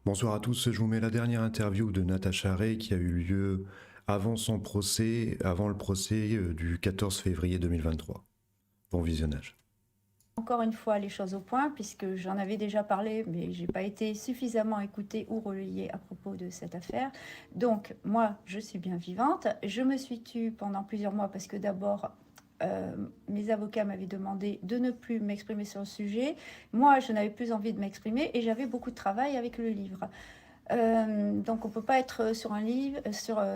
Bonsoir à tous, je vous mets la dernière interview de Natacha Ray qui a eu lieu avant son procès, avant le procès du 14 février 2023. Bon visionnage. Encore une fois les choses au point, puisque j'en avais déjà parlé, mais j'ai pas été suffisamment écoutée ou relayée à propos de cette affaire. Donc, moi, je suis bien vivante. Je me suis tue pendant plusieurs mois parce que d'abord, mes avocats m'avaient demandé de ne plus m'exprimer sur le sujet. Moi, je n'avais plus envie de m'exprimer et j'avais beaucoup de travail avec le livre. Donc on peut pas être sur un livre,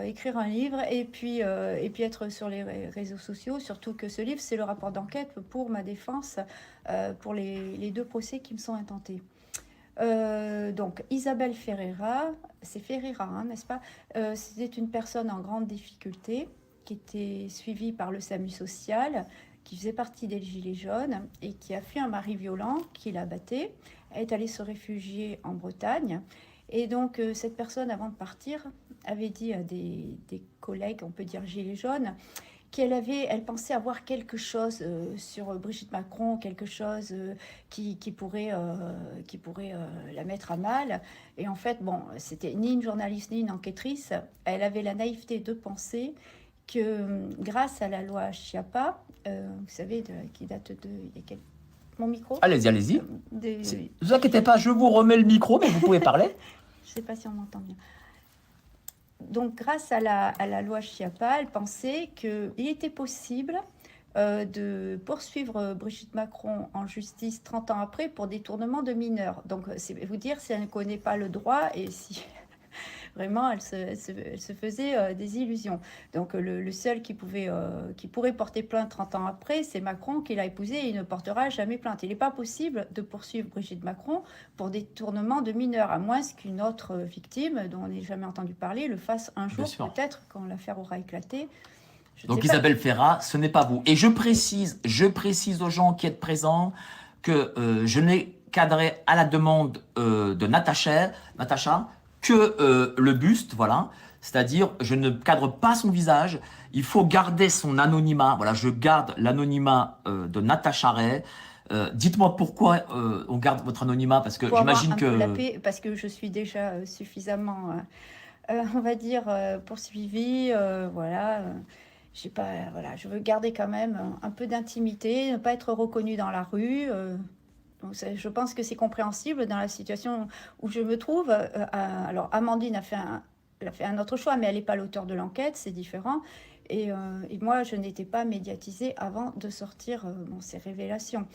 écrire un livre et puis être sur les réseaux sociaux, surtout que ce livre c'est le rapport d'enquête pour ma défense pour les deux procès qui me sont intentés. Donc Isabelle Ferreira, c'est Ferreira, hein, n'est-ce pas? C'était une personne en grande difficulté qui était suivie par le SAMU social, qui faisait partie des Gilets jaunes et qui a fui un mari violent qui l'a batté. Elle est allée se réfugier en Bretagne. Et donc, cette personne, avant de partir, avait dit à des collègues, on peut dire gilets jaunes, elle pensait avoir quelque chose sur Brigitte Macron, quelque chose qui pourrait la mettre à mal. Et en fait, bon, c'était ni une journaliste ni une enquêtrice. Elle avait la naïveté de penser que grâce à la loi Chiappa, vous savez, qui date de... Mon micro Allez-y, allez-y. de, Ne vous inquiétez pas, je vous remets le micro, mais vous pouvez parler. Je ne sais pas si on m'entend bien. Donc, grâce à la loi Chiappa, elle pensait qu'il était possible de poursuivre Brigitte Macron en justice 30 ans après pour détournement de mineurs. Donc, c'est vous dire si elle ne connaît pas le droit et si vraiment elle se faisait des illusions. Donc, le seul qui pourrait porter plainte 30 ans après, c'est Macron qui l'a épousé et il ne portera jamais plainte. Il n'est pas possible de poursuivre Brigitte Macron pour détournement de mineurs, à moins qu'une autre victime, dont on n'ait jamais entendu parler, le fasse un jour, peut-être, quand l'affaire aura éclaté. Donc Isabelle Ferreira, ce n'est pas vous. Et je précise aux gens qui êtes présents que je n'ai cadré à la demande de Natacha que le buste, voilà. C'est-à-dire, je ne cadre pas son visage. Il faut garder son anonymat. Voilà, je garde l'anonymat de Natacha Ray. Dites-moi pourquoi on garde votre anonymat, parce que j'imagine que... La paix, parce que je suis déjà suffisamment, on va dire, poursuivie, voilà. J'ai pas, voilà, je veux garder quand même un peu d'intimité, ne pas être reconnue dans la rue. Donc je pense que c'est compréhensible dans la situation où je me trouve. Alors Amandine elle a fait un autre choix, mais elle n'est pas l'auteur de l'enquête, c'est différent. Et moi, je n'étais pas médiatisée avant de sortir ces révélations.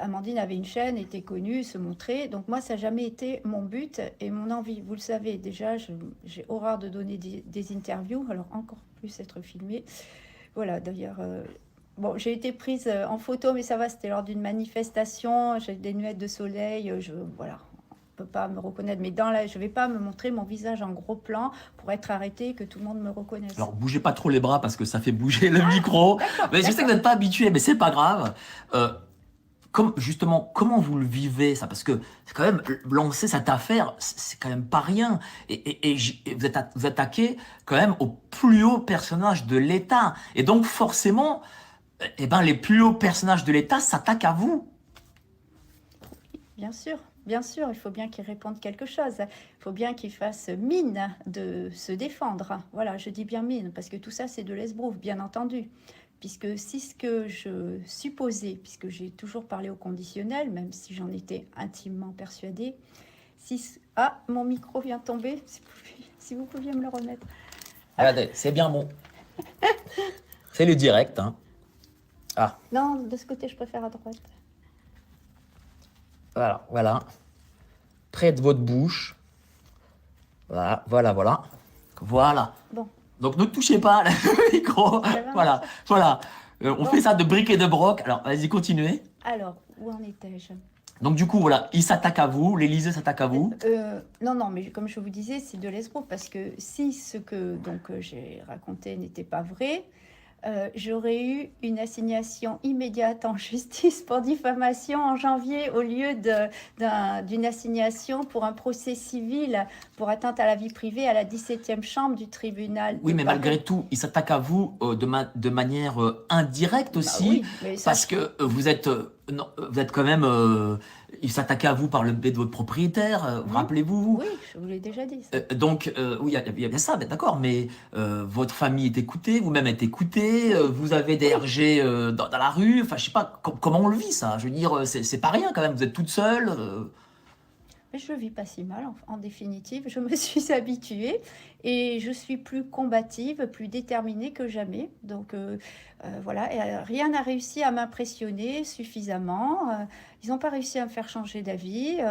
Amandine avait une chaîne, était connue, se montrait. Donc moi, ça n'a jamais été mon but et mon envie. Vous le savez, déjà, j'ai horreur de donner des interviews, alors encore plus être filmée. Voilà, d'ailleurs, bon, j'ai été prise en photo, mais ça va, c'était lors d'une manifestation. J'ai des nuettes de soleil, voilà. On peut pas me reconnaître, mais je vais pas me montrer mon visage en gros plan pour être arrêtée, que tout le monde me reconnaisse. Alors, bougez pas trop les bras parce que ça fait bouger le micro. Mais je sais que vous n'êtes pas habitué, mais c'est pas grave. Justement, comment vous le vivez ça? Parce que c'est quand même lancer cette affaire, c'est quand même pas rien. Et vous attaquez quand même au plus haut personnage de l'État. Et donc forcément, eh ben, les plus hauts personnages de l'État s'attaquent à vous. Bien sûr, il faut bien qu'ils répondent quelque chose. Il faut bien qu'ils fassent mine de se défendre. Voilà, je dis bien mine, parce que tout ça, c'est de l'esbrouf, bien entendu. Puisque si ce que je supposais, puisque j'ai toujours parlé au conditionnel, même si j'en étais intimement persuadée, Ah, mon micro vient de tomber, si vous pouviez me le remettre. Regardez, c'est bien bon. C'est le direct, hein. Ah. Non, de ce côté, je préfère à droite. Voilà. Près de votre bouche. Voilà. Voilà. Bon. Donc ne touchez pas le micro. Voilà. On fait ça de briques et de broc. Alors, vas-y, continuez. Alors, où en étais-je? Donc du coup, voilà, il s'attaque à vous, l'Élysée s'attaque à vous. Non, mais comme je vous disais, c'est de l'escroc, parce que si ce que j'ai raconté n'était pas vrai, j'aurais eu une assignation immédiate en justice pour diffamation en janvier au lieu d'une assignation pour un procès civil pour atteinte à la vie privée à la 17e chambre du tribunal. Oui, mais malgré tout, il s'attaque à vous de manière indirecte aussi, oui, parce que vous êtes quand même il s'attaquait à vous par le biais de votre propriétaire, rappelez-vous. Oui, je vous l'ai déjà dit. ça. Donc, oui, il y a bien ça, ben, d'accord, mais votre famille est écoutée, vous-même êtes écouté, vous avez des RG dans la rue, enfin, je sais pas, comment on le vit, ça? Je veux dire, c'est pas rien quand même, vous êtes toute seule. Mais je ne vis pas si mal, en définitive. Je me suis habituée et je suis plus combative, plus déterminée que jamais. Donc voilà, et, rien n'a réussi à m'impressionner suffisamment. Ils n'ont pas réussi à me faire changer d'avis,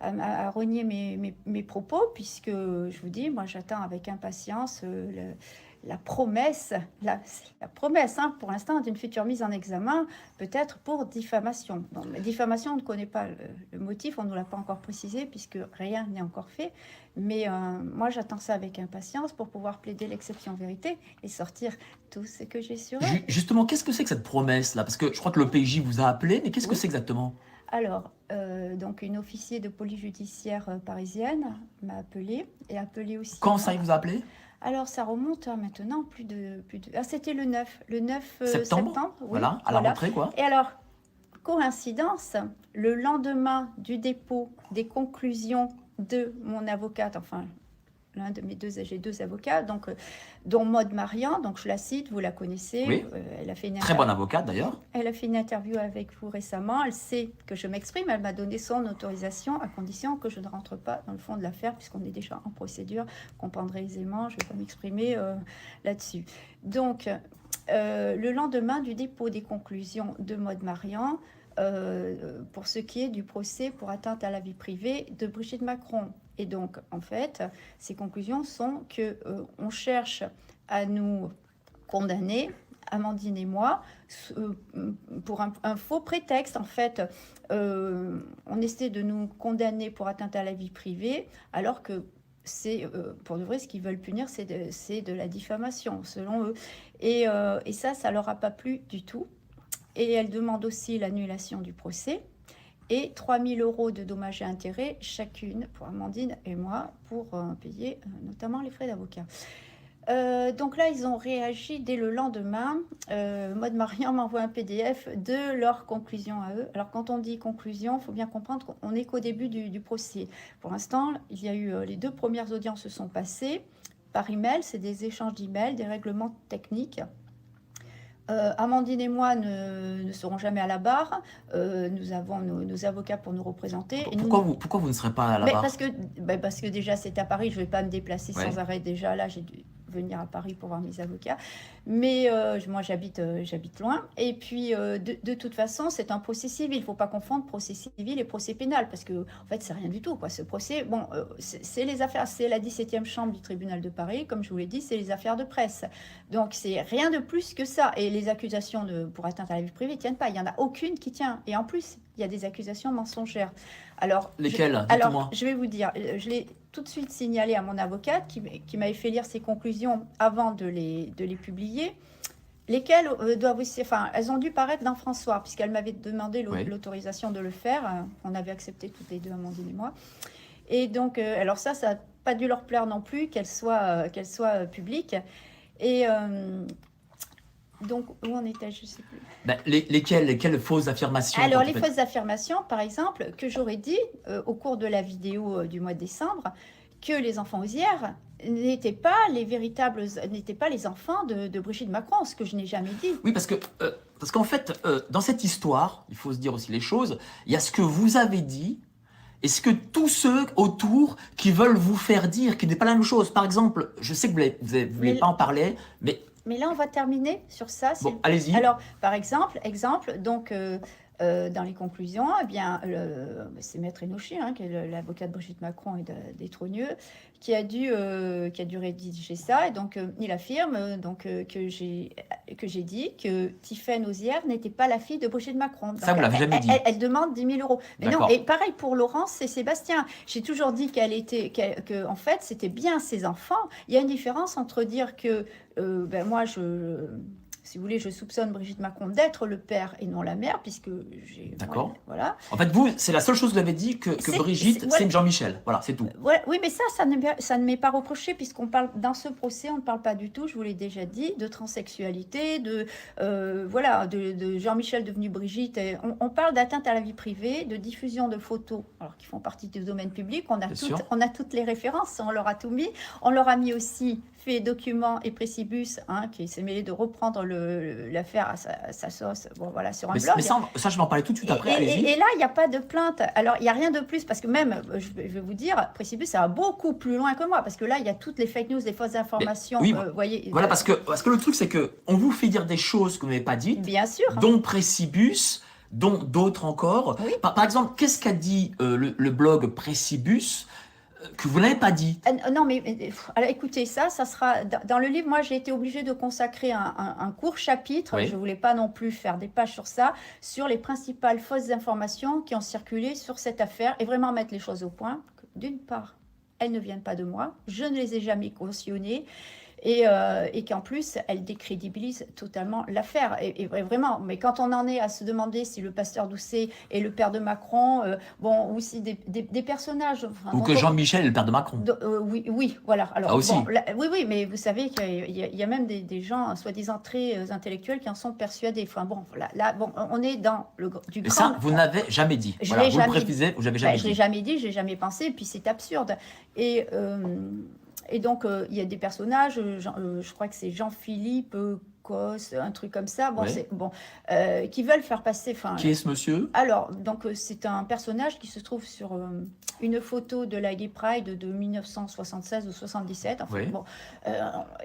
à renier mes propos, puisque je vous dis, moi j'attends avec impatience la promesse, la promesse pour l'instant d'une future mise en examen, peut-être pour diffamation. Bon, mais diffamation, on ne connaît pas le motif, on ne nous l'a pas encore précisé puisque rien n'est encore fait. Mais moi, j'attends ça avec impatience pour pouvoir plaider l'exception vérité et sortir tout ce que j'ai sur elle. Justement, qu'est-ce que c'est que cette promesse-là? Parce que je crois que le PJ vous a appelé, mais qu'est-ce que Oui. c'est exactement? Alors, donc une officier de police judiciaire parisienne m'a appelé et appelé aussi. Quand ça, il vous a appelé? Alors, ça remonte à maintenant Ah, c'était le 9 Septembre. septembre. Oui, Voilà, à la rentrée, quoi. Et alors, coïncidence, le lendemain du dépôt des conclusions de mon avocate, enfin, l'un de mes j'ai deux avocats, donc, dont Maude Marian, donc je la cite, vous la connaissez. Oui. Elle a fait une Très bonne avocate, d'ailleurs. Elle a fait une interview avec vous récemment. Elle sait que je m'exprime. Elle m'a donné son autorisation à condition que je ne rentre pas dans le fond de l'affaire puisqu'on est déjà en procédure. Vous comprendrez aisément. Je ne vais pas m'exprimer là-dessus. Donc, le lendemain du dépôt des conclusions de Maude Marian, pour ce qui est du procès pour atteinte à la vie privée de Brigitte Macron. Et donc, en fait, ces conclusions sont que on cherche à nous condamner, Amandine et moi, pour un faux prétexte. En fait, on essaie de nous condamner pour atteinte à la vie privée, alors que c'est, pour de vrai, ce qu'ils veulent punir, c'est de la diffamation, selon eux. Et ça leur a pas plu du tout. Et elle demande aussi l'annulation du procès et 3 000 € de dommages et intérêts chacune pour Amandine et moi pour payer notamment les frais d'avocat. Donc là, ils ont réagi dès le lendemain. Maude Marian m'envoie un PDF de leurs conclusions à eux. Alors quand on dit conclusion, il faut bien comprendre qu'on n'est qu'au début du procès. Pour l'instant, il y a eu les 2 premières audiences se sont passées par email. C'est des échanges d'emails, des règlements techniques. Amandine et moi ne serons jamais à la barre. Nous avons nos avocats pour nous représenter. Et Pourquoi vous ne serez pas à la barre? Parce que déjà, c'est à Paris. Je ne vais pas me déplacer Ouais. sans arrêt. Déjà, là, j'ai dû venir à Paris pour voir mes avocats. Mais moi, j'habite loin. Et puis, de toute façon, c'est un procès civil. Il ne faut pas confondre procès civil et procès pénal. Parce que, en fait, c'est rien du tout, quoi. Ce procès, bon, c'est les affaires. C'est la 17e chambre du tribunal de Paris. Comme je vous l'ai dit, c'est les affaires de presse. Donc, c'est rien de plus que ça. Et les accusations pour atteinte à la vie privée ne tiennent pas. Il n'y en a aucune qui tient. Et en plus, il y a des accusations mensongères. Alors, lesquelles? Alors, je vais vous dire, je l'ai tout de suite signalé à mon avocate qui m'avait fait lire ses conclusions avant de les publier, lesquelles doivent aussi, enfin, elles ont dû paraître dans François, puisqu'elle m'avait demandé l'autorisation de le faire. On avait accepté toutes les deux, Amandine et moi. Et donc, alors ça n'a pas dû leur plaire non plus qu'elle soit publique. Et donc, où en était-je? Je ne sais plus. Lesquelles fausses affirmations? Alors, les fausses affirmations, par exemple, que j'aurais dit au cours de la vidéo du mois de décembre, que les enfants osières n'étaient pas les enfants de Brigitte Macron, ce que je n'ai jamais dit. Oui, parce qu'en fait, dans cette histoire, il faut se dire aussi les choses, il y a ce que vous avez dit et ce que tous ceux autour qui veulent vous faire dire, qui n'est pas la même chose. Par exemple, je sais que vous ne voulez pas en parler, mais là, on va terminer sur ça. Bon, allez-y. Alors, par exemple, donc, dans les conclusions, eh bien, c'est Maître Enouchi, qui est l'avocat de Brigitte Macron et des Trogneux, qui a dû rédiger ça. Et donc, il affirme que j'ai dit que Tiffaine Ozière n'était pas la fille de Brigitte Macron. Donc, ça, vous l'avez jamais dit. Elle demande 10 000 €. Mais non, et pareil pour Laurence et Sébastien. J'ai toujours dit que en fait, c'était bien ses enfants. Il y a une différence entre dire que moi, si vous voulez, je soupçonne Brigitte Macron d'être le père et non la mère, puisque j'ai... D'accord. Voilà. En fait, vous, c'est la seule chose que vous avez dit que Brigitte, voilà. c'est une Jean-Michel. Voilà, c'est tout. Ouais, oui, mais ça ne m'est pas reproché, puisqu'on parle, dans ce procès, on ne parle pas du tout, je vous l'ai déjà dit, de transsexualité, voilà, de Jean-Michel devenu Brigitte. Et on parle d'atteinte à la vie privée, de diffusion de photos, alors qui font partie du domaine public. On a toutes les références, on leur a tout mis. On leur a mis aussi fait document et Précibus, qui s'est mêlé de reprendre l'affaire à sa sauce, bon, voilà, sur un blog. Mais ça, je vais en parler tout de suite après. Et là, il n'y a pas de plainte. Alors, il n'y a rien de plus, parce que même, je vais vous dire, Précibus, ça va beaucoup plus loin que moi, parce que là, il y a toutes les fake news, les fausses informations. Oui, voyez, voilà, parce que le truc, c'est qu'on vous fait dire des choses que vous n'avez pas dites, bien sûr, dont Précibus, dont d'autres encore. Oui. Par exemple, qu'est-ce qu'a dit le blog Précibus que vous n'avez pas dit? Non, mais alors, écoutez, ça sera dans le livre. Moi, j'ai été obligée de consacrer un court chapitre. Oui. Je ne voulais pas non plus faire des pages sur ça, sur les principales fausses informations qui ont circulé sur cette affaire, et vraiment mettre les choses au point. D'une part, elles ne viennent pas de moi, je ne les ai jamais cautionnées. Et qu'en plus, elle décrédibilise totalement l'affaire. Et vraiment, mais quand on en est à se demander si le pasteur Doucet est le père de Macron, bon, ou si des personnages... Enfin, Ou que Jean-Michel est le père de Macron. Oui, voilà. Alors, aussi. Bon, là, oui, mais vous savez qu'il y a même des gens, soi-disant très intellectuels, qui en sont persuadés. Enfin, bon, là bon, on est dans du Et grand... ça, vous n'avez jamais dit. Je Voilà, l'ai vous le jamais précisez, vous n'avez jamais Je dit. l'ai jamais dit, je l'ai jamais pensé, et puis c'est absurde. Et donc, il y a des personnages, je crois que c'est Jean-Philippe Cos, un truc comme ça, bon, Ouais. qui veulent faire passer... Qui est ce monsieur? Alors, donc, c'est un personnage qui se trouve sur une photo de la Gay Pride de 1976 ou 77, enfin, Oui. bon,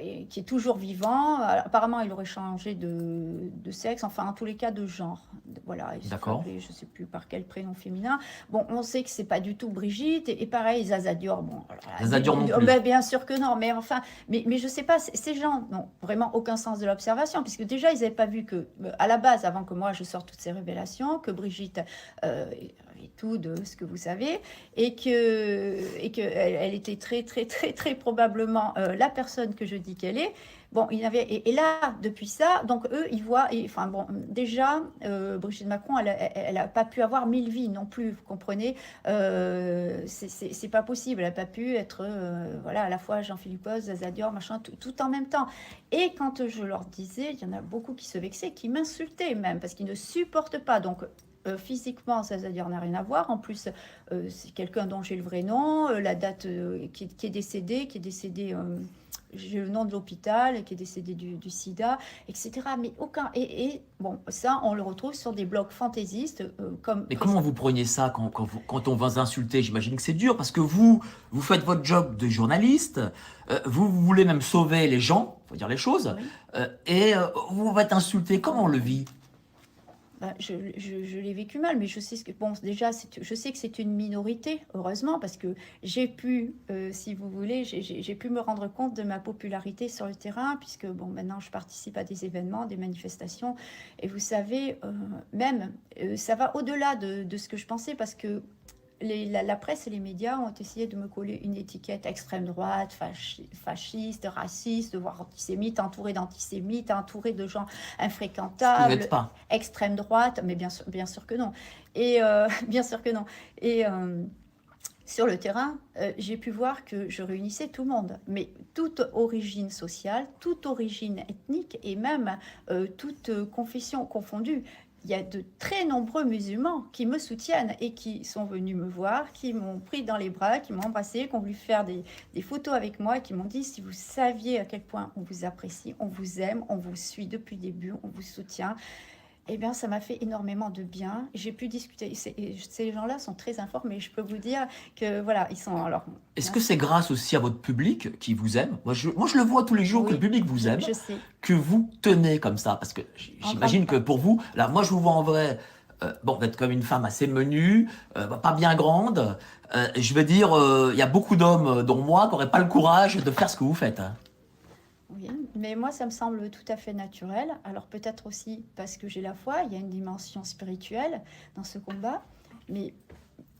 et qui est toujours vivant. Alors, apparemment, il aurait changé de sexe, enfin, en tous les cas, de genre. Voilà, il se D'accord. appelait, je ne sais plus par quel prénom féminin. Bon, on sait que c'est pas du tout Brigitte, et pareil, Zaza Dior, bon... Zaza Dior non plus. Bien sûr que non, mais enfin, mais je sais pas, ces gens n'ont vraiment aucun sens de l'observation, puisque déjà, ils n'avaient pas vu que, à la base, avant que moi je sorte toutes ces révélations, que Brigitte et tout de ce que vous savez, et que elle était très probablement la personne que je dis qu'elle est. Bon, et là, depuis ça, donc eux, ils voient, enfin bon, déjà, Brigitte Macron, elle n'a pas pu avoir 1000 vies non plus, vous comprenez, c'est pas possible, elle n'a pas pu être, voilà, à la fois Jean-Philippe Cos, Zaza Dior, machin, tout en même temps. Et quand je leur disais, il y en a beaucoup qui se vexaient, qui m'insultaient même, parce qu'ils ne supportent pas, donc... physiquement, Zaza Dior n'a rien à voir. En plus, c'est quelqu'un dont j'ai le vrai nom, la date qui est décédée, j'ai le nom de l'hôpital, qui est décédé du sida, etc. Mais aucun... Et bon, ça, on le retrouve sur des blogs fantaisistes. Mais comment vous preniez ça quand on vous insultait? J'imagine que c'est dur, parce que vous faites votre job de journaliste, vous voulez même sauver les gens, il faut dire les choses, Oui. et vous vous faites insulter. Comment on le vit? Je l'ai vécu mal, mais je sais déjà, je sais que c'est une minorité, heureusement, parce que j'ai pu, si vous voulez, j'ai pu me rendre compte de ma popularité sur le terrain, puisque bon, maintenant je participe à des événements, des manifestations, et vous savez, même, ça va au-delà de ce que je pensais, parce que la presse et les médias ont essayé de me coller une étiquette extrême droite, fasciste, raciste, voire antisémite, entourée d'antisémites, entourée de gens infréquentables. Vous n'êtes pas. Extrême droite, mais bien sûr que non. Et bien sûr que non. Et sur le terrain, j'ai pu voir que je réunissais tout le monde, mais toute origine sociale, toute origine ethnique et même toute confession confondue. Il y a de très nombreux musulmans qui me soutiennent et qui sont venus me voir, qui m'ont pris dans les bras, qui m'ont embrassé, qui ont voulu faire des photos avec moi et qui m'ont dit, si vous saviez à quel point on vous apprécie, on vous aime, on vous suit depuis le début, on vous soutient. Eh bien, ça m'a fait énormément de bien. J'ai pu discuter. Ces gens-là sont très informés. Je peux vous dire que, voilà, ils sont... Alors, est-ce que c'est grâce aussi à votre public qui vous aime? Moi, je le vois tous les jours, oui, que le public vous aime, je sais. que vous tenez comme ça. Parce que j'imagine que pour vous, là, moi, je vous vois en vrai, bon, vous êtes comme une femme assez menue, pas bien grande. Je veux dire, il y a beaucoup d'hommes, dont moi, qui n'auraient pas le courage de faire ce que vous faites. Hein. Oui, mais moi, ça me semble tout à fait naturel. Alors peut-être aussi parce que j'ai la foi, il y a une dimension spirituelle dans ce combat, mais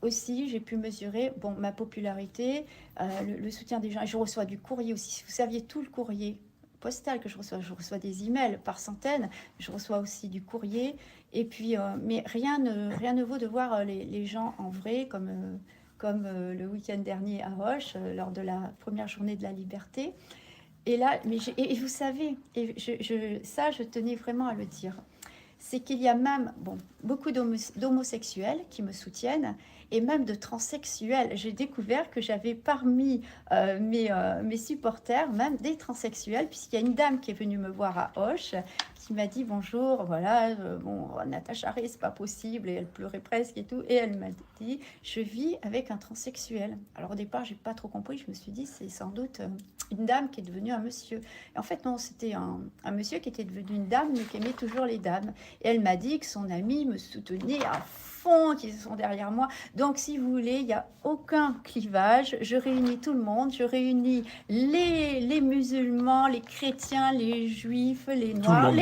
aussi j'ai pu mesurer ma popularité, le soutien des gens. Et je reçois du courrier aussi. Si vous saviez tout le courrier postales que je reçois des emails par centaines, je reçois aussi du courrier. Et puis, mais rien ne vaut de voir les gens en vrai, comme le week-end dernier à Auch, lors de la première journée de la liberté. Et là, et vous savez, ça, je tenais vraiment à le dire, c'est qu'il y a même beaucoup d'homosexuels qui me soutiennent et même de transsexuels. J'ai découvert que j'avais parmi mes supporters même des transsexuels, puisqu'il y a une dame qui est venue me voir à Auch, qui m'a dit bonjour, voilà, Natacha Ray, c'est pas possible, et elle pleurait presque et tout, et elle m'a dit, je vis avec un transsexuel. Alors au départ, j'ai pas trop compris, je me suis dit, c'est sans doute une dame qui est devenue un monsieur. Et en fait, non, c'était un monsieur qui était devenu une dame, mais qui aimait toujours les dames. Et elle m'a dit que son ami me soutenait à fond, qu'ils sont derrière moi. Donc, si vous voulez, il n'y a aucun clivage. Je réunis tout le monde. Je réunis les musulmans, les chrétiens, les juifs, les noirs,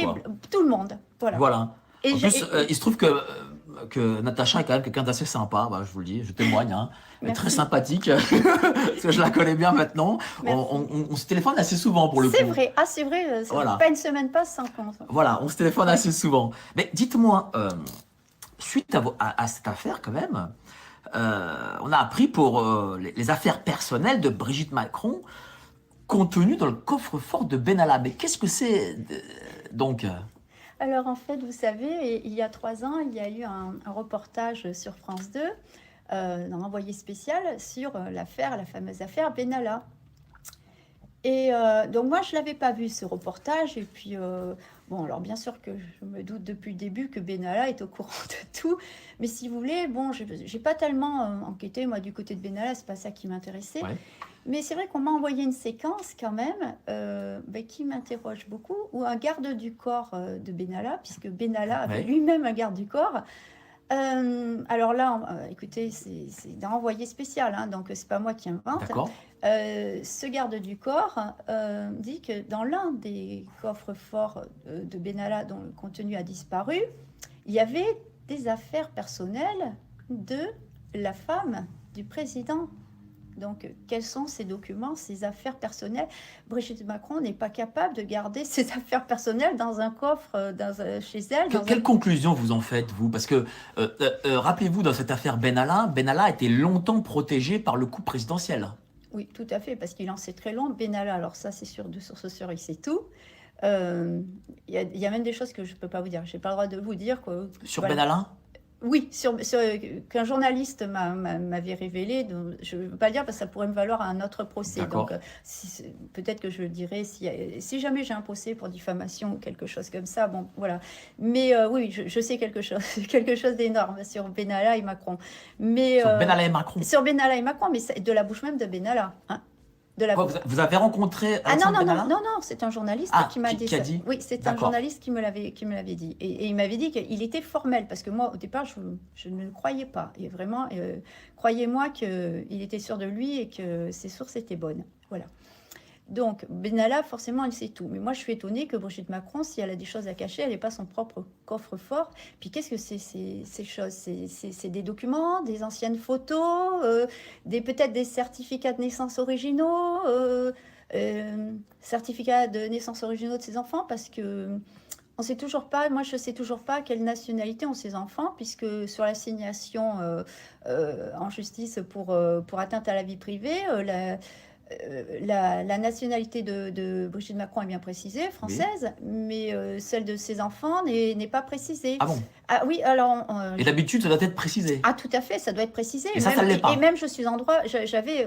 tout le monde. Voilà. Et en plus, il se trouve que Natacha est quand même quelqu'un d'assez sympa, je vous le dis, je témoigne, hein. Très sympathique, parce que je la connais bien maintenant. On se téléphone assez souvent pour le coup. C'est vrai, voilà. Pas une semaine passe sans compte. Voilà, on se téléphone assez souvent. Mais dites-moi, suite à cette affaire quand même, on a appris pour les affaires personnelles de Brigitte Macron contenues dans le coffre-fort de Benalla. Mais qu'est-ce que c'est donc Alors en fait, vous savez, il y a 3 ans, il y a eu un reportage sur France 2, d'un envoyé spécial sur la fameuse affaire Benalla. Et donc moi, je ne l'avais pas vu ce reportage. Et puis, alors bien sûr que je me doute depuis le début que Benalla est au courant de tout. Mais si vous voulez, je n'ai pas tellement enquêté, moi, du côté de Benalla, ce n'est pas ça qui m'intéressait. Ouais. Mais c'est vrai qu'on m'a envoyé une séquence quand même qui m'interroge beaucoup, où un garde du corps de Benalla, puisque Benalla avait lui-même un garde du corps. Alors là, écoutez, c'est d'un envoyé spécial, hein, donc c'est pas moi qui invente. D'accord. Ce garde du corps dit que dans l'un des coffres-forts de Benalla, dont le contenu a disparu, il y avait des affaires personnelles de la femme du président. Donc, quels sont ces documents, ces affaires personnelles? Brigitte Macron n'est pas capable de garder ses affaires personnelles dans un coffre chez elle. Quelle conclusion vous en faites, vous? Parce que, rappelez-vous, dans cette affaire Benalla était longtemps protégé par le coup présidentiel. Oui, tout à fait, parce qu'il en sait très long. Benalla, alors ça, c'est sûr, de source sûre, il sait tout. Il y a même des choses que je ne peux pas vous dire. Je n'ai pas le droit de vous dire. Sur Benalla? Oui, qu'un journaliste m'avait révélé, je ne veux pas le dire parce que ça pourrait me valoir un autre procès. D'accord. Donc peut-être que je le dirai si jamais j'ai un procès pour diffamation ou quelque chose comme ça. Bon, voilà. Mais oui, je sais quelque chose d'énorme sur Benalla et Macron. Mais, sur Benalla et Macron? Sur Benalla et Macron, mais de la bouche même de Benalla. Hein. Vous avez rencontré Benalla? Non, c'est un journaliste qui m'a dit ça. Oui, c'est un journaliste qui me l'avait dit. Et il m'avait dit qu'il était formel, parce que moi, au départ, je ne le croyais pas. Et vraiment, croyez-moi qu'il était sûr de lui et que ses sources étaient bonnes. Voilà. Donc, Benalla, forcément, il sait tout. Mais moi, je suis étonnée que Brigitte Macron, si elle a des choses à cacher, elle n'ait pas son propre coffre-fort. Puis, qu'est-ce que c'est ces choses? C'est des documents, des anciennes photos, peut-être des certificats de naissance originaux, certificats de naissance originaux de ses enfants, parce que on sait toujours pas, moi je ne sais toujours pas quelle nationalité ont ces enfants, puisque sur l'assignation en justice pour atteinte à la vie privée, la nationalité de Brigitte Macron est bien précisée, française, mais celle de ses enfants n'est pas précisée. Ah bon? Ah oui, alors... et d'habitude, ça doit être précisé. Ah tout à fait, ça doit être précisé. Et ça ne l'est pas. Et même, je suis en droit, j'avais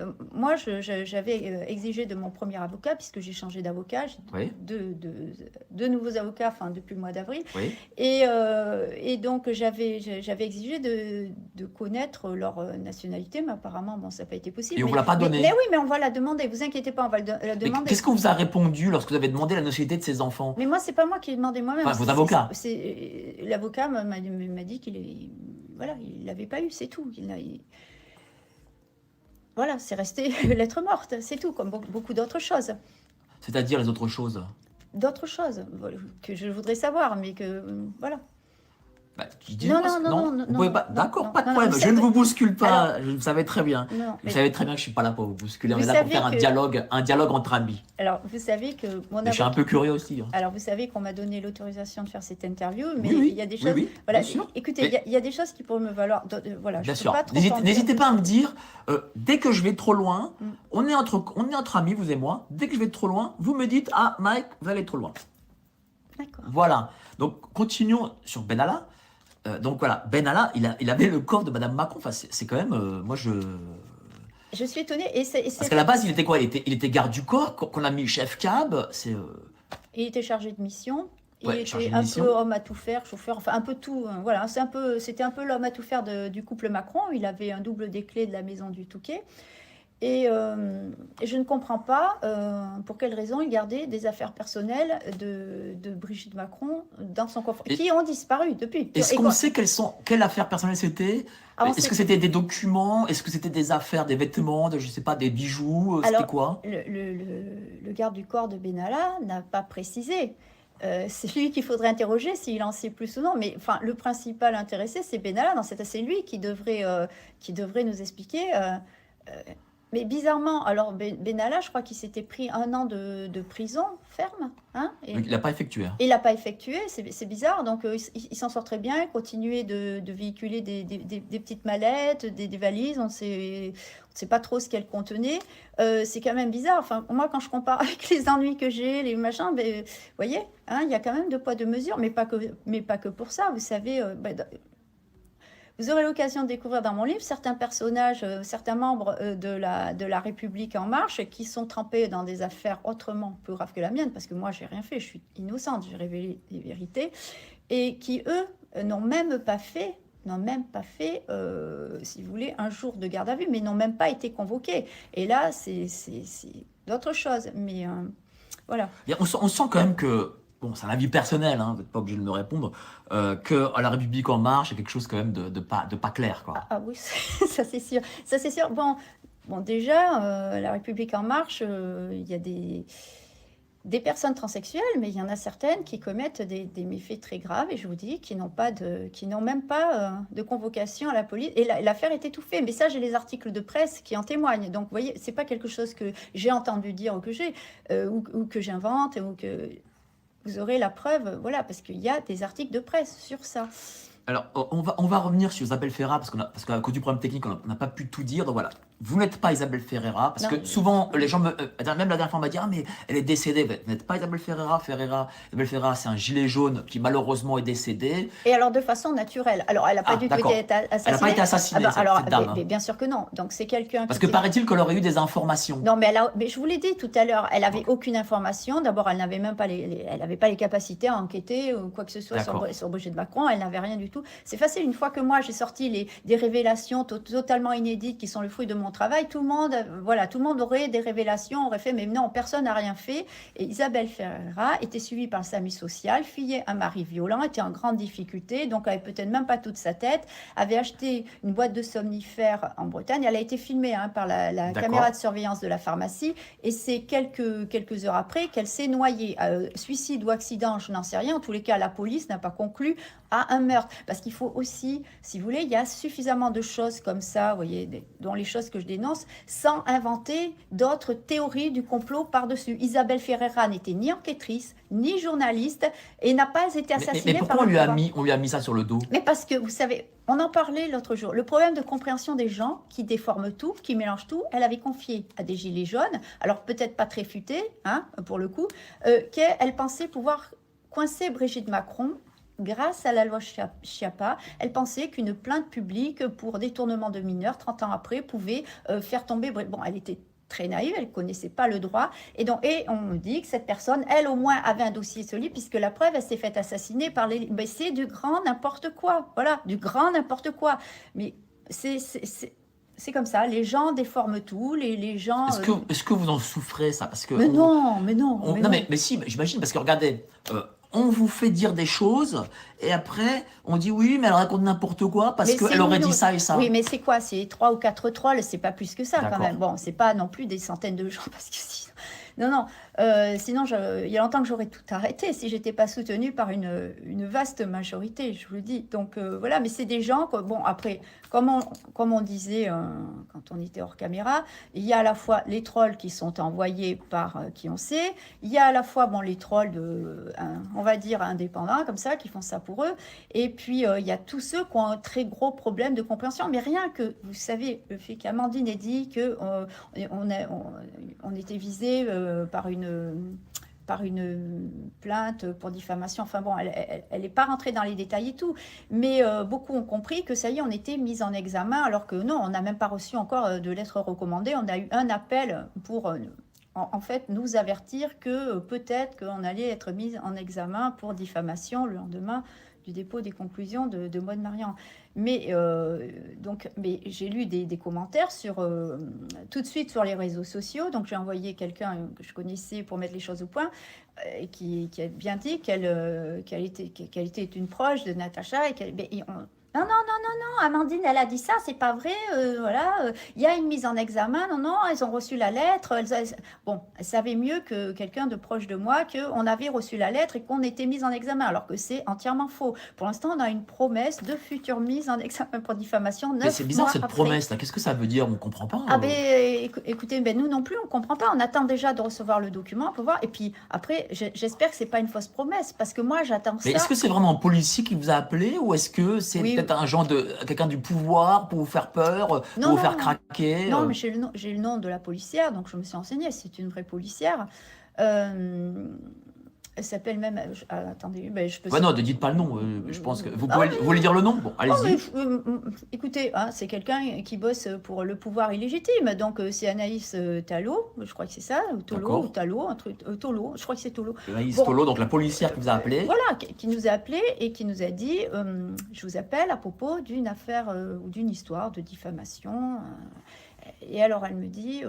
exigé de mon premier avocat, puisque j'ai changé d'avocat, j'ai deux nouveaux avocats depuis le mois d'avril, et donc j'avais exigé de connaître leur nationalité, mais apparemment, ça n'a pas été possible. Et on ne vous l'a pas donné? Mais oui, mais on va la demander, vous inquiétez pas, on va la demander. Qu'est-ce qu'on vous a répondu lorsque vous avez demandé la nationalité de ces enfants? Mais moi, c'est pas moi qui ai demandé moi-même. Vos avocats? L'avocat m'a dit qu'il l'avait pas eu, c'est tout. Voilà, c'est resté lettre morte, c'est tout, comme beaucoup d'autres choses. C'est-à-dire les autres choses? D'autres choses que je voudrais savoir, mais que voilà. Bah, Non, dites-moi, non, vous pouvez pas. non, D'accord, non, pas de non, problème. vous Je ne savez- vous bouscule pas. Vous savez très bien. Non, Vous mais- savez très bien que je suis pas là pour vous bousculer. On Vous est là pour savez faire un dialogue entre amis. Alors, vous savez que mon Mais je suis un avocat... peu curieux aussi. Hein. Alors, vous savez qu'on m'a donné l'autorisation de faire cette interview, mais Oui, oui, il y a des oui, choses... oui, Voilà, bien sûr. écoutez, Mais- il y a des choses qui pourraient me valoir... Voilà, je Bien peux sûr. pas trop en dire. N'hésitez pas à me dire, dès que je vais trop loin, Mm. on est entre amis, vous et moi. Dès que je vais trop loin, vous me dites, ah, Mike, vous allez trop loin. D'accord. Voilà. Donc, continuons sur Benalla. Donc voilà, Benalla, il avait le corps de Madame Macron. Enfin, c'est quand même, moi je. Je suis étonnée. Parce qu'à la base, il était quoi? Il était garde du corps, qu'on a mis chef cab. Il était chargé de mission. Ouais, Il chargé était de un mission. peu homme à tout faire, chauffeur, enfin un peu tout. Voilà, c'était un peu l'homme à tout faire du couple Macron. Il avait un double des clés de la maison du Touquet. Et je ne comprends pas pour quelle raison il gardait des affaires personnelles de Brigitte Macron dans son coffre, qui ont disparu depuis. Est-ce Et qu'on quoi- sait quelle affaire personnelle c'était? Ah, on Est-ce sait- que c'était des documents? Est-ce que c'était des affaires, des vêtements, je sais pas, des bijoux? C'était Alors, quoi? le garde du corps de Benalla n'a pas précisé. C'est lui qu'il faudrait interroger s'il en sait plus ou non. Mais enfin, le principal intéressé, c'est Benalla. C'est lui qui devrait nous expliquer. Mais bizarrement, alors Benalla, je crois qu'il s'était pris 1 an de prison ferme. Hein, et Donc, il n'a pas effectué. il l'a pas effectué, c'est bizarre. Donc il s'en sort très bien, il continuait de véhiculer des petites mallettes, des valises. On ne sait pas trop ce qu'elles contenaient. C'est quand même bizarre. Enfin, moi, quand je compare avec les ennuis que j'ai, les machins, vous voyez, hein, il y a quand même 2 poids 2 mesures, mais pas que pour ça. Vous savez, vous aurez l'occasion de découvrir dans mon livre certains personnages, certains membres de la République En Marche qui sont trempés dans des affaires autrement plus graves que la mienne, parce que moi, j'ai rien fait, je suis innocente, j'ai révélé des vérités, et qui, eux, n'ont même pas fait, si vous voulez, un jour de garde à vue, mais n'ont même pas été convoqués. Et là, c'est d'autres choses. Mais voilà. On sent quand même que, bon, c'est un avis personnel, hein, vous n'êtes pas obligé de me répondre, que à la République En Marche, il y a quelque chose quand même de pas clair, quoi. Ah oui, ça c'est sûr. Ça c'est sûr. Bon déjà, la République En Marche, il y a des personnes transsexuelles, mais il y en a certaines qui commettent des méfaits très graves, et je vous dis, qui n'ont même pas de convocation à la police. Et l'affaire est étouffée. Mais ça, j'ai les articles de presse qui en témoignent. Donc, vous voyez, c'est pas quelque chose que j'ai entendu dire ou que j'invente, ou que vous aurez la preuve, voilà, parce qu'il y a des articles de presse sur ça. Alors, on va revenir sur Isabelle Ferra, parce qu'à cause du problème technique, on n'a pas pu tout dire. Donc voilà, vous n'êtes pas Isabelle Ferreira, parce Non. que souvent, les gens même la dernière fois, on m'a dit, ah, mais elle est décédée. Vous n'êtes pas Isabelle Ferreira. Isabelle Ferreira, c'est un gilet jaune qui malheureusement est décédé. Et alors, de façon naturelle. Alors, elle n'a pas du tout d'accord. été assassinée. Elle n'a pas été assassinée, Ah bah, alors, cette dame. mais bien sûr que non. Donc, c'est quelqu'un Parce qui que paraît-il qu'elle aurait eu des informations. Non, mais je vous l'ai dit tout à l'heure, elle n'avait aucune information. D'abord, elle n'avait même pas elle n'avait pas les capacités à enquêter ou quoi que ce soit D'accord. sur Brigitte Macron. Elle n'avait rien du tout. C'est facile. Une fois que moi, j'ai sorti des révélations totalement inédites qui sont le fruit de mon travail, tout le monde aurait des révélations, aurait fait, mais non, personne n'a rien fait. Et Isabelle Ferreira était suivie par le SAMU social, fuyait un mari violent, était en grande difficulté, donc avait peut-être même pas toute sa tête, avait acheté une boîte de somnifères en Bretagne. Elle a été filmée par la D'accord. caméra de surveillance de la pharmacie, et c'est quelques heures après qu'elle s'est noyée. Suicide ou accident, je n'en sais rien. En tous les cas, la police n'a pas conclu à un meurtre. Parce qu'il faut aussi, si vous voulez, il y a suffisamment de choses comme ça, vous voyez, dont les choses que je dénonce, sans inventer d'autres théories du complot par-dessus. Isabelle Ferreira n'était ni enquêtrice, ni journaliste, et n'a pas été assassinée Mais pourquoi par on lui a pouvoir. mis ça sur le dos? Mais parce que, vous savez, on en parlait l'autre jour, le problème de compréhension des gens qui déforment tout, qui mélangent tout, elle avait confié à des gilets jaunes, alors peut-être pas très futés, hein, pour le coup, qu'elle pensait pouvoir coincer Brigitte Macron grâce à la loi Schiappa. Elle pensait qu'une plainte publique pour détournement de mineurs, 30 ans après, pouvait faire tomber... Bon, elle était très naïve, elle ne connaissait pas le droit. Et on me dit que cette personne, elle au moins avait un dossier solide, puisque la preuve, elle s'est faite assassiner par les... Mais c'est du grand n'importe quoi. Voilà, du grand n'importe quoi. Mais c'est comme ça, les gens déforment tout, les gens... Est-ce que vous en souffrez, ça? Parce que Mais non, mais non. mais si, j'imagine, parce que regardez, on vous fait dire des choses, et après, on dit oui, mais elle raconte n'importe quoi, parce Mais c'est qu'elle aurait nous. dit ça et ça. Oui, mais c'est quoi? C'est 3 ou 4 trolls, c'est pas plus que ça quand D'accord. même. Bon, c'est pas non plus des centaines de gens, parce que Non, non. Sinon, il y a longtemps que j'aurais tout arrêté si j'étais pas soutenue par une vaste majorité, je vous le dis. Donc voilà, mais c'est des gens que, bon, après, comme on disait quand on était hors caméra, il y a à la fois les trolls qui sont envoyés par qui on sait, il y a à la fois bon, les trolls, on va dire, indépendants, comme ça, qui font ça pour eux, et puis il y a tous ceux qui ont un très gros problème de compréhension. Mais rien que, vous savez, le fait qu'Amandine ait dit on était visé par une plainte pour diffamation. Enfin bon, elle n'est pas rentrée dans les détails et tout, mais beaucoup ont compris que ça y est, on était mis en examen, alors que non, on n'a même pas reçu encore de lettre recommandée. On a eu un appel pour en fait nous avertir que peut-être qu'on allait être mis en examen pour diffamation le lendemain du dépôt des conclusions de Maud Marian. Mais mais j'ai lu des commentaires tout de suite sur les réseaux sociaux. Donc j'ai envoyé quelqu'un que je connaissais pour mettre les choses au point, qui a bien dit qu'elle était une proche de Natacha et non, non, non, non, non, Amandine, elle a dit ça, c'est pas vrai, voilà, il y a une mise en examen, non, non, elles ont reçu la lettre, bon, elle savait mieux que quelqu'un de proche de moi qu'on avait reçu la lettre et qu'on était mis en examen, alors que c'est entièrement faux. Pour l'instant, on a une promesse de future mise en examen pour diffamation 9 mois. Mais c'est bizarre cette après. promesse-là, qu'est-ce que ça veut dire? On ne comprend pas. Ah ben, écoutez, ben, nous non plus, on comprend pas, on attend déjà de recevoir le document pour voir, et puis après, j'espère que c'est pas une fausse promesse, parce que moi, j'attends ça. Mais est-ce que c'est vraiment un policier qui vous a appelé, ou est-ce que c'est peut-être un genre de quelqu'un du pouvoir pour vous faire peur, pour vous faire craquer? Non, mais j'ai le nom de la policière, donc je me suis renseignée, c'est une vraie policière. Elle s'appelle même... attendez, ben, je peux... Ouais, non, ne dites pas le nom, je pense que... Vous voulez dire le nom? Bon, allez-y. Écoutez, hein, c'est quelqu'un qui bosse pour le pouvoir illégitime, donc c'est Anaïs Talo, je crois que c'est ça, ou Tolo, ou Talo, un truc... Tolo, je crois que c'est Tolo. Anaïs Tolo, donc la policière qui vous a appelé. Voilà, qui nous a appelé et qui nous a dit je vous appelle à propos d'une affaire ou d'une histoire de diffamation. Et alors elle me dit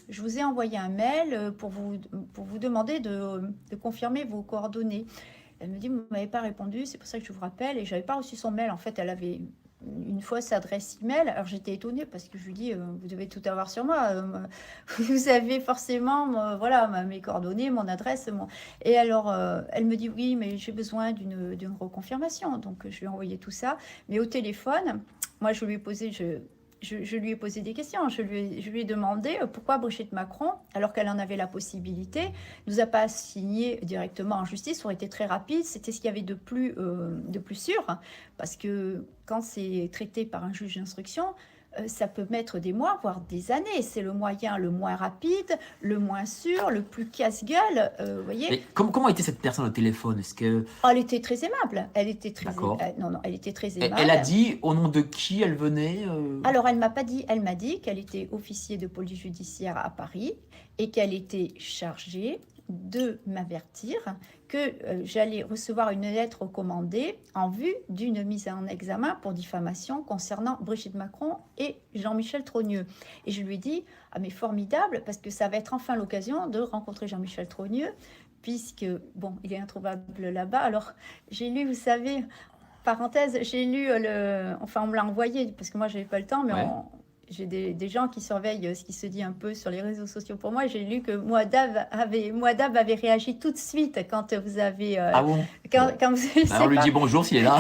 je vous ai envoyé un mail pour vous demander de confirmer vos coordonnées. Elle me dit vous ne m'avez pas répondu, c'est pour ça que je vous rappelle, et je n'avais pas reçu son mail. En fait, elle avait une fausse adresse email. Alors j'étais étonnée parce que je lui dis vous devez tout avoir sur moi, vous avez forcément voilà mes coordonnées, mon adresse, et alors elle me dit oui, mais j'ai besoin d'une reconfirmation. Donc je lui ai envoyé tout ça, mais au téléphone, moi je lui ai posé je lui ai posé des questions. Je lui ai demandé pourquoi Brigitte Macron, alors qu'elle en avait la possibilité, ne nous a pas signé directement en justice. Ça aurait été très rapide. C'était ce qu'il y avait de plus sûr. Parce que quand c'est traité par un juge d'instruction, ça peut mettre des mois, voire des années. C'est le moyen le moins rapide, le moins sûr, le plus casse-gueule. Voyez. Mais comment était cette personne au téléphone? Est-ce que... Oh, elle était très aimable. Elle était très non, elle était très aimable. Elle a dit au nom de qui elle venait Alors, elle m'a pas dit. Elle m'a dit qu'elle était officier de police judiciaire à Paris et qu'elle était chargée de m'avertir que j'allais recevoir une lettre recommandée en vue d'une mise en examen pour diffamation concernant Brigitte Macron et Jean-Michel Trogneux. Et je lui ai dit, ah mais formidable, parce que ça va être enfin l'occasion de rencontrer Jean-Michel Trogneux, puisque, bon, il est introuvable là-bas. Alors, j'ai lu, vous savez, parenthèse, j'ai lu enfin, on me l'a envoyé, parce que moi, je n'avais pas le temps, mais ouais. J'ai des gens qui surveillent ce qui se dit un peu sur les réseaux sociaux pour moi. J'ai lu que Mouadab avait réagi tout de suite quand vous avez... ah bon? Quand vous avez on lui dit bonjour s'il est là.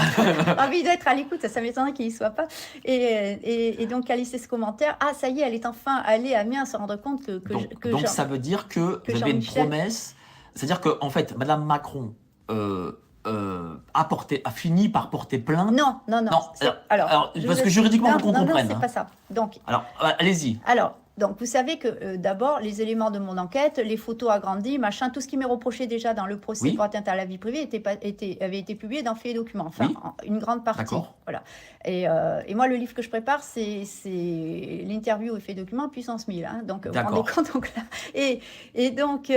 Envie d'être à l'écoute, ça m'étonnerait qu'il n'y soit pas. Et donc, elle a laissé ce commentaire. Ah, ça y est, elle est enfin allée à Amiens se rendre compte que donc ça veut dire que vous avez une promesse. C'est-à-dire que en fait, Madame Macron... a fini par porter plainte. Non. Alors parce que juridiquement, il faut qu'on comprenne. Non, c'est pas ça. Donc, alors, allez-y. Alors, donc, vous savez que d'abord, les éléments de mon enquête, les photos agrandies, machin, tout ce qui m'est reproché déjà dans le procès pour atteinte à la vie privée avait été publié dans Faits et Documents. Enfin, une grande partie. D'accord. Voilà. Et moi, le livre que je prépare, c'est l'interview et Faits et Documents puissance 1000. Hein, donc, vous vous rendez compte. Donc, là, et donc,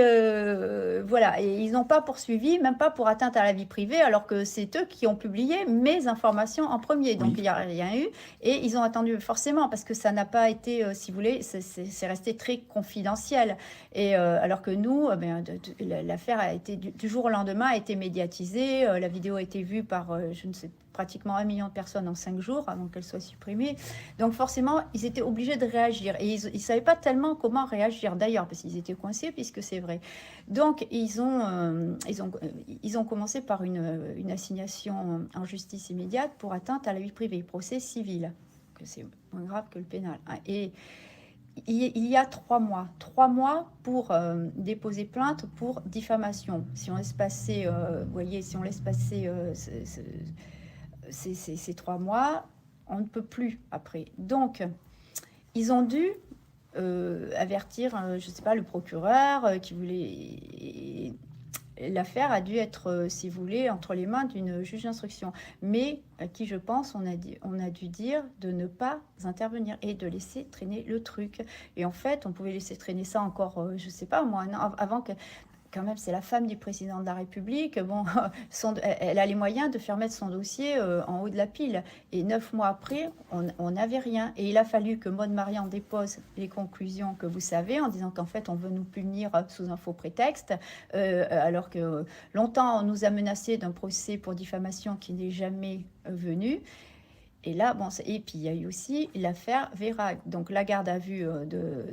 voilà. Et ils n'ont pas poursuivi, même pas pour atteinte à la vie privée, alors que c'est eux qui ont publié mes informations en premier. Donc, il n'y a rien eu. Et ils ont attendu forcément, parce que ça n'a pas été, si vous voulez, c'est resté très confidentiel. Et alors que nous, l'affaire a été du jour au lendemain a été médiatisée. La vidéo a été vue par, je ne sais, pratiquement 1 million de personnes en 5 jours avant qu'elle soit supprimée. Donc forcément, ils étaient obligés de réagir. Et ils ne savaient pas tellement comment réagir d'ailleurs, parce qu'ils étaient coincés, puisque c'est vrai. Donc ils ont commencé par une assignation en justice immédiate pour atteinte à la vie privée, procès civil, que c'est moins grave que le pénal. Et il y a 3 mois pour déposer plainte pour diffamation. Si on laisse passer, vous voyez, si on laisse passer ces 3 mois, on ne peut plus après. Donc, ils ont dû avertir, je ne sais pas, le procureur qui voulait... L'affaire a dû être, si vous voulez, entre les mains d'une juge d'instruction. Mais à qui, je pense, on a dû dire de ne pas intervenir et de laisser traîner le truc. Et en fait, on pouvait laisser traîner ça encore, je ne sais pas, moi, un an avant que... Quand même, c'est la femme du président de la République. Bon, elle a les moyens de faire mettre son dossier en haut de la pile. Et 9 mois après, on n'avait rien. Et il a fallu que Maud Marian dépose les conclusions que vous savez, en disant qu'en fait, on veut nous punir sous un faux prétexte, alors que longtemps, on nous a menacé d'un procès pour diffamation qui n'est jamais venu. Et là, bon, et puis il y a eu aussi l'affaire Vérag, donc la garde à vue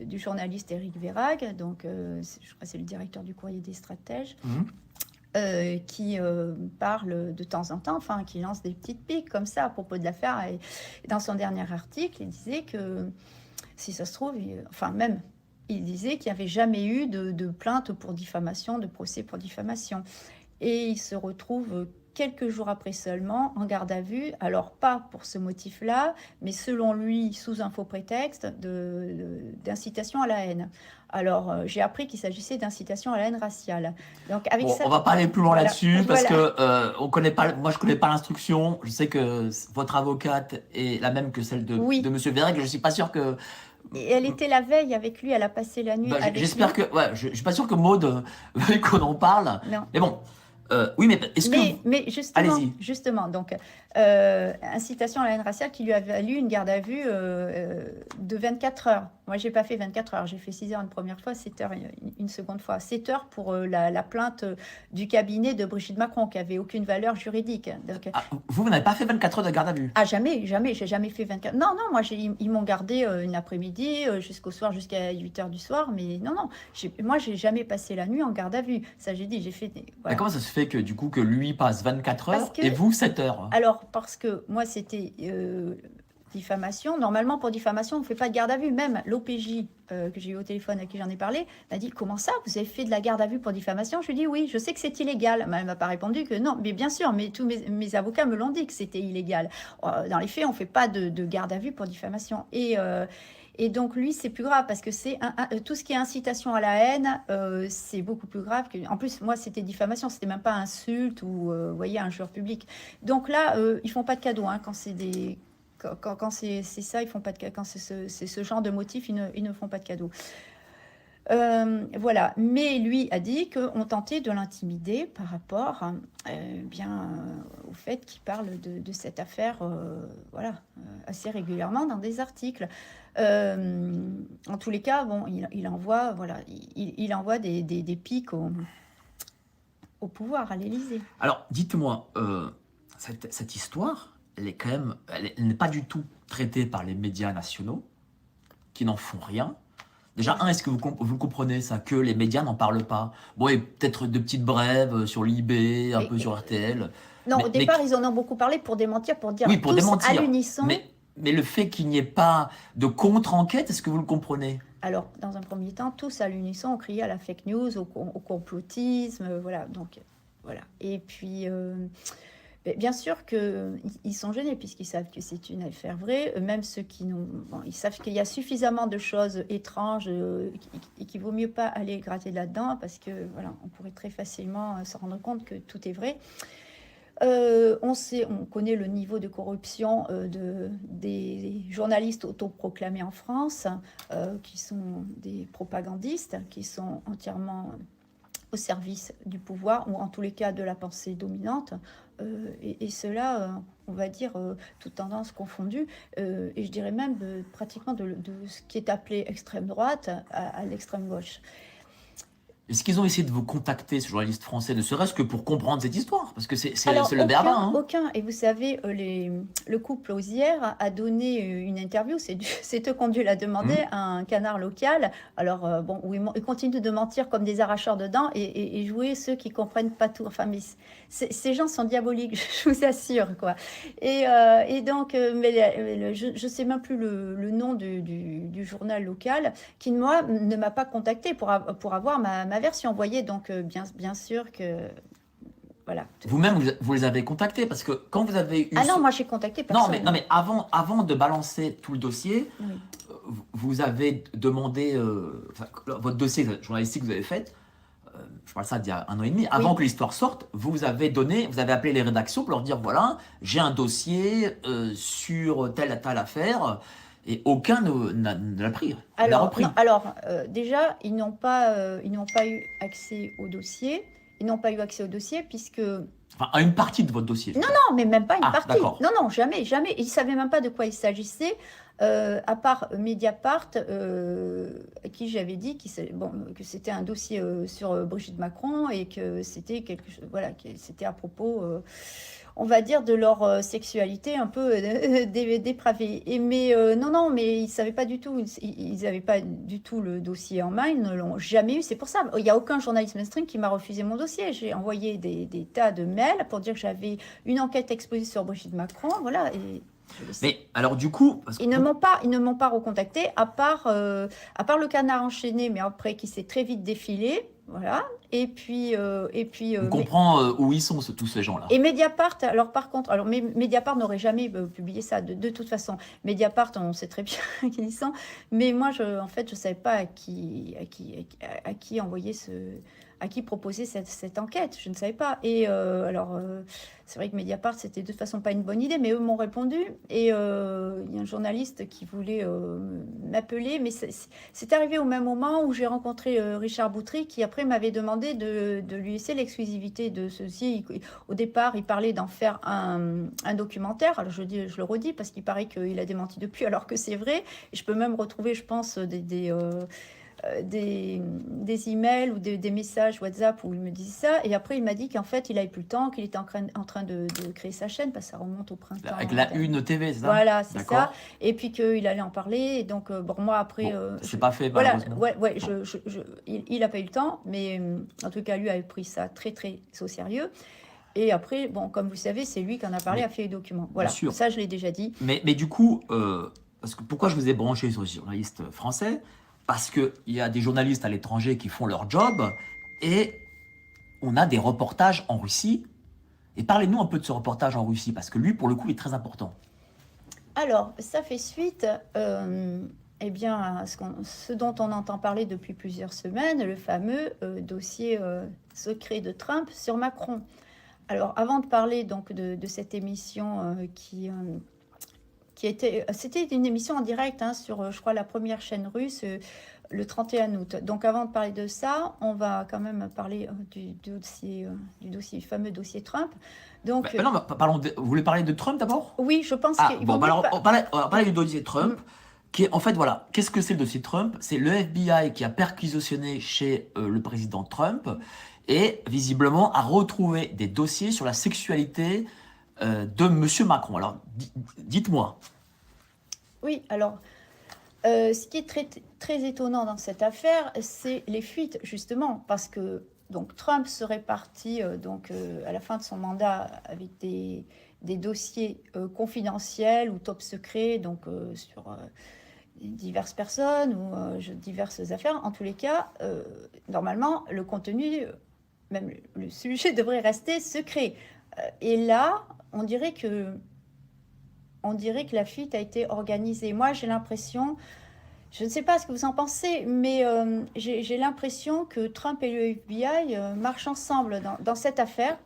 du journaliste Éric Vérag, donc je crois que c'est le directeur du Courrier des Stratèges, qui parle de temps en temps, enfin qui lance des petites piques comme ça à propos de l'affaire. Et dans son dernier article, il disait que si ça se trouve, il disait qu'il n'y avait jamais eu de plainte pour diffamation, de procès pour diffamation. Et il se retrouve quelques jours après seulement en garde à vue, alors pas pour ce motif-là, mais selon lui, sous un faux prétexte d'incitation à la haine. Alors, j'ai appris qu'il s'agissait d'incitation à la haine raciale. Donc, avec ça, on va pas aller plus loin là-dessus, parce voilà. que on connaît pas, moi je connais pas l'instruction. Je sais que votre avocate est la même que celle de Monsieur Véreg. Je suis pas sûr que... Et elle était la veille avec lui, elle a passé la nuit avec j'espère lui. que... Ouais, je suis pas sûr que Maud veuille qu'on en parle. Non. Mais bon, oui, mais est-ce que... Mais justement, Allez-y. justement, donc, incitation à la haine raciale qui lui a valu une garde à vue de 24 heures. Moi, j'ai pas fait 24 heures, j'ai fait 6 heures une première fois, 7 heures une seconde fois. 7 heures pour la plainte du cabinet de Brigitte Macron, qui avait aucune valeur juridique. Donc, vous n'avez pas fait 24 heures de garde à vue? Ah, jamais, j'ai jamais fait 24. Non, moi, ils m'ont gardé une après-midi jusqu'au soir, jusqu'à 8 heures du soir, mais non, moi, j'ai jamais passé la nuit en garde à vue. Ça, j'ai dit, j'ai fait... Voilà. Mais comment ça se fait que, du coup, que lui passe 24 heures et vous 7 heures? Alors, parce que moi, c'était diffamation. Normalement, pour diffamation, on ne fait pas de garde à vue. Même l'OPJ que j'ai eu au téléphone, à qui j'en ai parlé, m'a dit « Comment ça, vous avez fait de la garde à vue pour diffamation ?» Je lui ai dit « Oui, je sais que c'est illégal. » Elle ne m'a pas répondu que non. Mais bien sûr, mais tous mes avocats me l'ont dit que c'était illégal. Dans les faits, on ne fait pas de garde à vue pour diffamation. Et donc, lui, c'est plus grave parce que c'est tout ce qui est incitation à la haine, c'est beaucoup plus grave. En plus, moi, c'était diffamation, c'était même pas insulte ou, vous voyez, injure publique. Donc là, ils font pas de cadeaux. Quand c'est des... Quand c'est ça, ils font pas de cadeaux. Quand c'est ce genre de motif, ils ne font pas de cadeaux. Voilà. Mais lui a dit qu'on tentait de l'intimider par rapport au fait qu'il parle de cette affaire assez régulièrement dans des articles. En tous les cas, bon, il envoie des pics au pouvoir, à l'Élysée. Alors, dites-moi, cette histoire, elle n'est pas du tout traitée par les médias nationaux, qui n'en font rien. Déjà, est-ce que vous comprenez ça, que les médias n'en parlent pas? Bon, et peut-être de petites brèves sur l'IB, un peu sur RTL. Non, au départ, ils en ont beaucoup parlé pour démentir, pour dire pour tous démentir. À l'unisson. Mais le fait qu'il n'y ait pas de contre-enquête, est-ce que vous le comprenez? Alors, dans un premier temps, tous à l'unisson ont crié à la fake news, au complotisme, voilà. Donc, voilà. Et puis, bien sûr qu'ils sont gênés puisqu'ils savent que c'est une affaire vraie. Même ceux qui n'ont... Bon, ils savent qu'il y a suffisamment de choses étranges et qu'il vaut mieux pas aller gratter là-dedans parce que, voilà, on pourrait très facilement se rendre compte que tout est vrai. On connaît le niveau de corruption des journalistes autoproclamés en France, qui sont des propagandistes, qui sont entièrement au service du pouvoir, ou en tous les cas de la pensée dominante, et cela, on va dire, toutes tendances confondues, et je dirais même pratiquement de ce qui est appelé extrême droite à l'extrême gauche. Est-ce qu'ils ont essayé de vous contacter, ces journalistes français, ne serait-ce que pour comprendre cette histoire? Parce que c'est Alors, le aucun, berbère, hein. aucun. Et vous savez, le couple Osière a donné une interview, c'est eux qui ont dû la demander, à un canard local. Alors, bon, où ils continuent de mentir comme des arracheurs de dents et jouer ceux qui comprennent pas tout. Enfin, mais ces gens sont diaboliques, je vous assure, quoi. Et donc, mais je sais même plus le nom du journal local qui, moi, ne m'a pas contacté pour avoir ma version. Vous voyez, donc, bien sûr que... Voilà. Vous-même, vous les avez contactés parce que quand vous avez eu... Ah non, moi j'ai contacté personne. Non, mais avant de balancer tout le dossier, Oui. vous avez demandé... votre dossier journalistique que vous avez fait, je parle ça d'il y a 1 an et demi, avant que l'histoire sorte, vous avez appelé les rédactions pour leur dire, voilà, j'ai un dossier sur telle affaire, et aucun ne l'a pris. Alors, déjà, ils n'ont pas eu accès au dossier. Ils n'ont pas eu accès au dossier puisque... Enfin, à une partie de votre dossier. Non, mais même pas une partie. D'accord. Non, jamais. Ils ne savaient même pas de quoi il s'agissait, à part Mediapart, à qui j'avais dit que c'était un dossier sur Brigitte Macron et que c'était quelque chose, voilà, que c'était à propos, on va dire, de leur sexualité un peu dépravée. Mais ils ne savaient pas du tout, ils n'avaient pas du tout le dossier en main, ils ne l'ont jamais eu. C'est pour ça, il n'y a aucun journaliste mainstream qui m'a refusé mon dossier. J'ai envoyé des tas de mails pour dire que j'avais une enquête exposée sur Brigitte Macron, voilà. Mais alors du coup... Ils ne m'ont pas recontacté, à part le canard enchaîné, mais après qui s'est très vite défilé. Voilà. Et puis, on comprend où ils sont, tous ces gens-là. Et Mediapart, alors par contre, Mediapart n'aurait jamais publié ça, de toute façon. Mediapart, on sait très bien qui ils sont, mais moi, en fait, je ne savais pas à qui envoyer à qui proposer cette enquête. Je ne savais pas. Et c'est vrai que Mediapart, c'était de toute façon pas une bonne idée, mais eux m'ont répondu. Et il y a un journaliste qui voulait m'appeler, mais c'est arrivé au même moment où j'ai rencontré Richard Boutry, qui après m'avait demandé de lui laisser l'exclusivité de ceci. Au départ, il parlait d'en faire un documentaire. Alors je le redis parce qu'il paraît qu'il a démenti depuis, alors que c'est vrai. Et je peux même retrouver, je pense, des emails ou des messages WhatsApp où il me disait ça. Et après, il m'a dit qu'en fait, il n'avait plus le temps, qu'il était en train de créer sa chaîne, parce que ça remonte au printemps. Avec la Une TV, c'est ça? Voilà, c'est ça. Et puis qu'il allait en parler. Et donc, moi, après... c'est pas fait, voilà, malheureusement. il n'a pas eu le temps, mais en tout cas, lui avait pris ça très, très au sérieux. Et après, bon, comme vous savez, c'est lui qui en a parlé, a fait les documents. Voilà, ça, je l'ai déjà dit. Mais du coup, parce que pourquoi je vous ai branché sur les journalistes français? Parce qu'il y a des journalistes à l'étranger qui font leur job et on a des reportages en Russie. Et parlez-nous un peu de ce reportage en Russie, parce que lui, pour le coup, il est très important. Alors, ça fait suite eh bien, à ce dont on entend parler depuis plusieurs semaines, le fameux dossier secret de Trump sur Macron. Alors, avant de parler donc de cette émission c'était une émission en direct sur, je crois, la première chaîne russe le 31 août. Donc, avant de parler de ça, on va quand même parler du fameux dossier Trump. Donc, non, vous voulez parler de Trump d'abord? Oui, je pense qu'il bon, alors, on va parler du dossier Trump. Qui est, en fait, voilà, qu'est-ce que c'est le dossier Trump? C'est le FBI qui a perquisitionné chez le président Trump et visiblement a retrouvé des dossiers sur la sexualité de Monsieur Macron. Alors, dites-moi. Oui, alors, ce qui est très, très étonnant dans cette affaire, c'est les fuites, justement, parce que donc, Trump serait parti à la fin de son mandat avec des dossiers confidentiels ou top secrets, donc sur diverses personnes ou diverses affaires. En tous les cas, normalement, le contenu, même le sujet devrait rester secret. Et là, on dirait que la fuite a été organisée. Moi, j'ai l'impression, je ne sais pas ce que vous en pensez, mais j'ai l'impression que Trump et le FBI marchent ensemble dans cette affaire.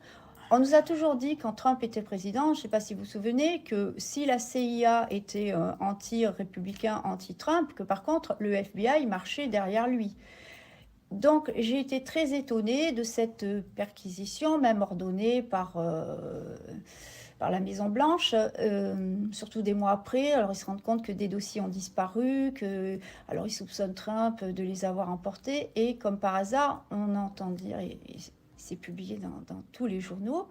On nous a toujours dit, quand Trump était président, je ne sais pas si vous vous souvenez, que si la CIA était anti-républicain, anti-Trump, que par contre, le FBI marchait derrière lui. Donc, j'ai été très étonnée de cette perquisition, même ordonnée par la Maison-Blanche, surtout des mois après. Alors, ils se rendent compte que des dossiers ont disparu, alors ils soupçonnent Trump de les avoir emportés. Et comme par hasard, on entend dire, et c'est publié dans tous les journaux,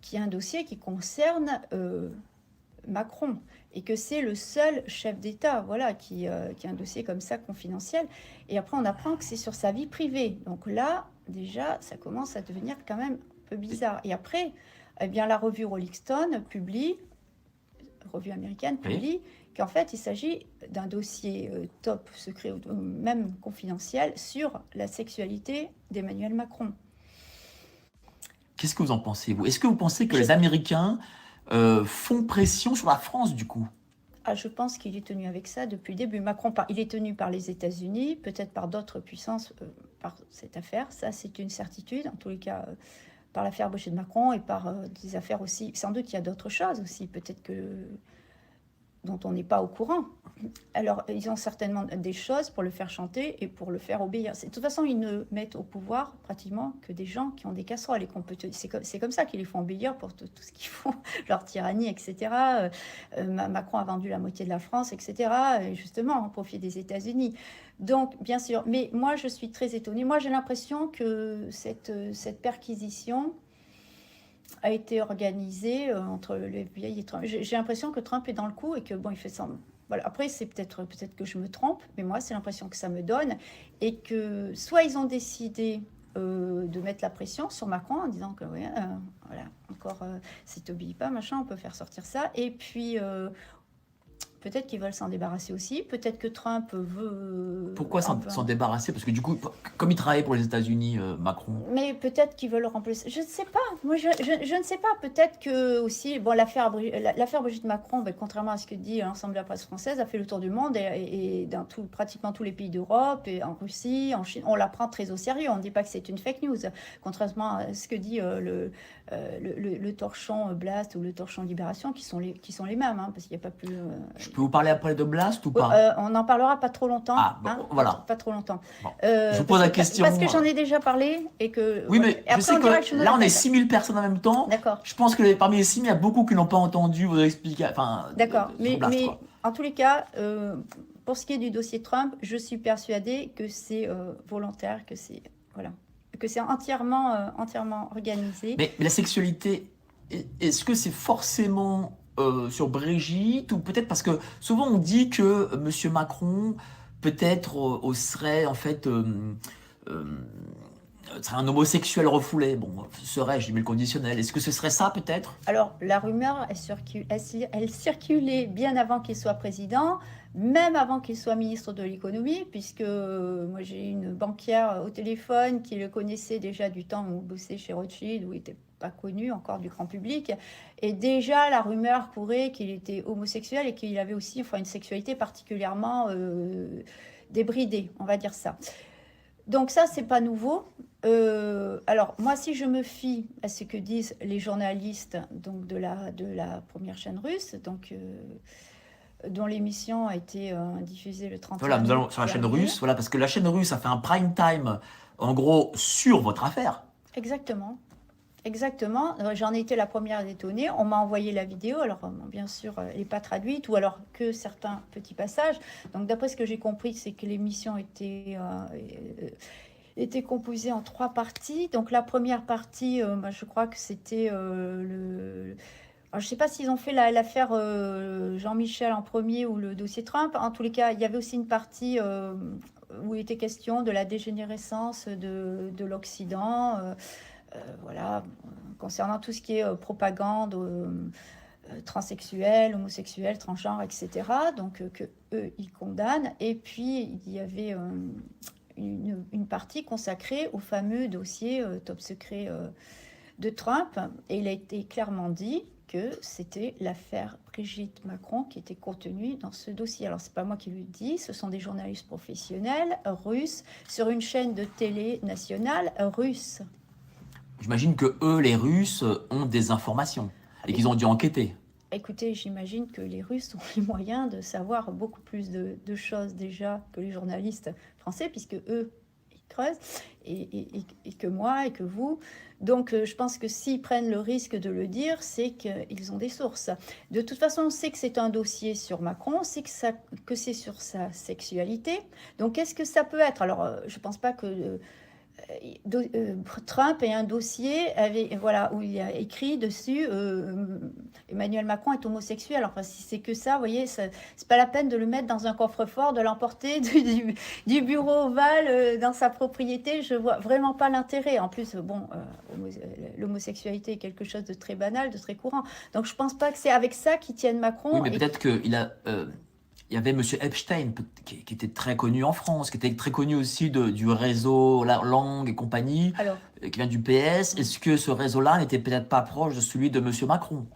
qu'il y a un dossier qui concerne Macron et que c'est le seul chef d'État, voilà, qui a un dossier comme ça confidentiel. Et après, on apprend que c'est sur sa vie privée. Donc là, déjà, ça commence à devenir quand même un peu bizarre. Et après, eh bien, la revue Rolling Stone publie, revue américaine publie, qu'en fait, il s'agit d'un dossier top secret ou même confidentiel sur la sexualité d'Emmanuel Macron. Qu'est-ce que vous en pensez, vous? Est-ce que vous pensez que les Américains font pression sur la France, du coup? Ah, je pense qu'il est tenu avec ça depuis le début. Macron, il est tenu par les États-Unis, peut-être par d'autres puissances, par cette affaire. Ça, c'est une certitude. En tous les cas, par l'affaire Boucher de Macron et par des affaires aussi. Sans doute, il y a d'autres choses aussi, peut-être dont on n'est pas au courant. Alors, ils ont certainement des choses pour le faire chanter et pour le faire obéir. De toute façon, ils ne mettent au pouvoir pratiquement que des gens qui ont des casseroles et qu'on peut. C'est comme ça qu'ils les font obéir pour tout ce qu'ils font, leur tyrannie, etc. Macron a vendu la moitié de la France, etc. Justement, au profit des États-Unis. Donc, bien sûr. Mais moi, je suis très étonnée. Moi, j'ai l'impression que cette perquisition a été organisée entre le FBI et Trump. J'ai l'impression que Trump est dans le coup et que, bon, il fait ça. Voilà. Après, c'est peut-être que je me trompe, mais moi, c'est l'impression que ça me donne. Et que soit ils ont décidé de mettre la pression sur Macron en disant que, ouais, voilà, encore, si tu n'obéis pas, machin, on peut faire sortir ça. Et puis, peut-être qu'ils veulent s'en débarrasser aussi. Peut-être que Trump veut... Pourquoi s'en débarrasser? Parce que du coup, comme il travaillait pour les États-Unis, Macron... Mais peut-être qu'ils veulent le remplacer. Je ne sais pas. Moi, je ne sais pas. Peut-être que aussi, bon, l'affaire Brigitte Macron, ben, contrairement à ce que dit l'ensemble de la presse française, a fait le tour du monde et dans pratiquement tous les pays d'Europe et en Russie, en Chine. On la prend très au sérieux. On ne dit pas que c'est une fake news. Contrairement à ce que dit le torchon Blast ou le torchon Libération, qui sont les mêmes, hein, parce qu'il n'y a pas plus... Je peux vous parler après de Blast ou pas? On n'en parlera pas trop longtemps. Ah, bon, voilà. Pas trop longtemps. Bon. Je vous pose la question. Parce que j'en ai déjà parlé et que... Oui, mais je sais que là, on est 6000 personnes en même temps. D'accord. Je pense que parmi les 6000, il y a beaucoup qui n'ont pas entendu vos explications. Enfin, d'accord. Mais Blast, en tous les cas, pour ce qui est du dossier Trump, je suis persuadée que c'est volontaire, que c'est... Voilà. Que c'est entièrement organisé. Mais la sexualité, est-ce que c'est forcément sur Brigitte, ou peut-être parce que souvent on dit que M. Macron peut-être serait en fait serait un homosexuel refoulé. Bon, serais-je, je mets le conditionnel. Est-ce que ce serait ça peut-être? Alors la rumeur, elle circulait bien avant qu'il soit président, même avant qu'il soit ministre de l'économie, puisque moi j'ai une banquière au téléphone qui le connaissait déjà du temps où il bossait chez Rothschild, où il était pas connu encore du grand public, et déjà la rumeur courait qu'il était homosexuel et qu'il avait aussi une sexualité particulièrement débridée, on va dire ça. Donc ça, c'est pas nouveau. Alors moi, si je me fie à ce que disent les journalistes donc de la première chaîne russe, donc dont l'émission a été diffusée le 31 Voilà, nous allons sur la chaîne russe, voilà, parce que la chaîne russe a fait un prime time, en gros, sur votre affaire. Exactement. Exactement, j'en ai été la première étonnée. On m'a envoyé la vidéo, alors bien sûr, elle n'est pas traduite, ou alors que certains petits passages. Donc d'après ce que j'ai compris, c'est que l'émission était composée en 3 parties. Donc la première partie, je crois que c'était Alors, je ne sais pas s'ils ont fait l'affaire Jean-Michel en premier ou le dossier Trump. En tous les cas, il y avait aussi une partie où il était question de la dégénérescence de l'Occident. Voilà, concernant tout ce qui est propagande transsexuelle, homosexuelle, transgenre, etc. Donc, que eux, ils condamnent. Et puis, il y avait une partie consacrée au fameux dossier top secret de Trump. Et il a été clairement dit que c'était l'affaire Brigitte Macron qui était contenue dans ce dossier. Alors, c'est pas moi qui le dis, ce sont des journalistes professionnels russes sur une chaîne de télé nationale russe. J'imagine que eux, les Russes, ont des informations et qu'ils ont dû enquêter. Écoutez, j'imagine que les Russes ont les moyens de savoir beaucoup plus de choses déjà que les journalistes français, puisque eux, creuse, et que moi, et que vous. Donc, je pense que s'ils prennent le risque de le dire, c'est qu'ils ont des sources. De toute façon, on sait que c'est un dossier sur Macron, on sait que c'est sur sa sexualité. Donc, qu'est-ce que ça peut être? Alors, je ne pense pas que Trump ait un dossier voilà, où il y a écrit dessus Emmanuel Macron est homosexuel. Enfin, si c'est que ça, vous voyez, c'est pas la peine de le mettre dans un coffre-fort, de l'emporter du bureau ovale dans sa propriété. Je vois vraiment pas l'intérêt. En plus, bon, l'homosexualité est quelque chose de très banal, de très courant. Donc, je pense pas que c'est avec ça qu'ils tiennent Macron. Oui, mais peut-être qu'il a. Il y avait Monsieur Epstein, qui était très connu en France, qui était très connu aussi du réseau Lang et compagnie, Alors, qui vient du PS. Est-ce que ce réseau-là n'était peut-être pas proche de celui de Monsieur Macron?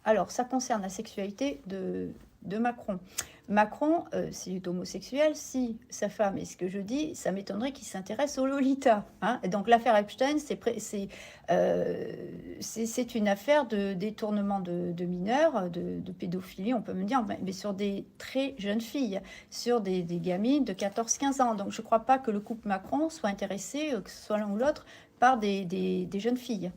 Alors, ça concerne la sexualité de Macron. Macron, s'il est homosexuel, si sa femme est ce que je dis, ça m'étonnerait qu'il s'intéresse au Lolita. Hein. Et donc, l'affaire Epstein, c'est une affaire de détournement de mineurs, de pédophilie, on peut me dire, mais sur des très jeunes filles, sur des gamines de 14-15 ans. Donc, je ne crois pas que le couple Macron soit intéressé, que ce soit l'un ou l'autre, par des jeunes filles.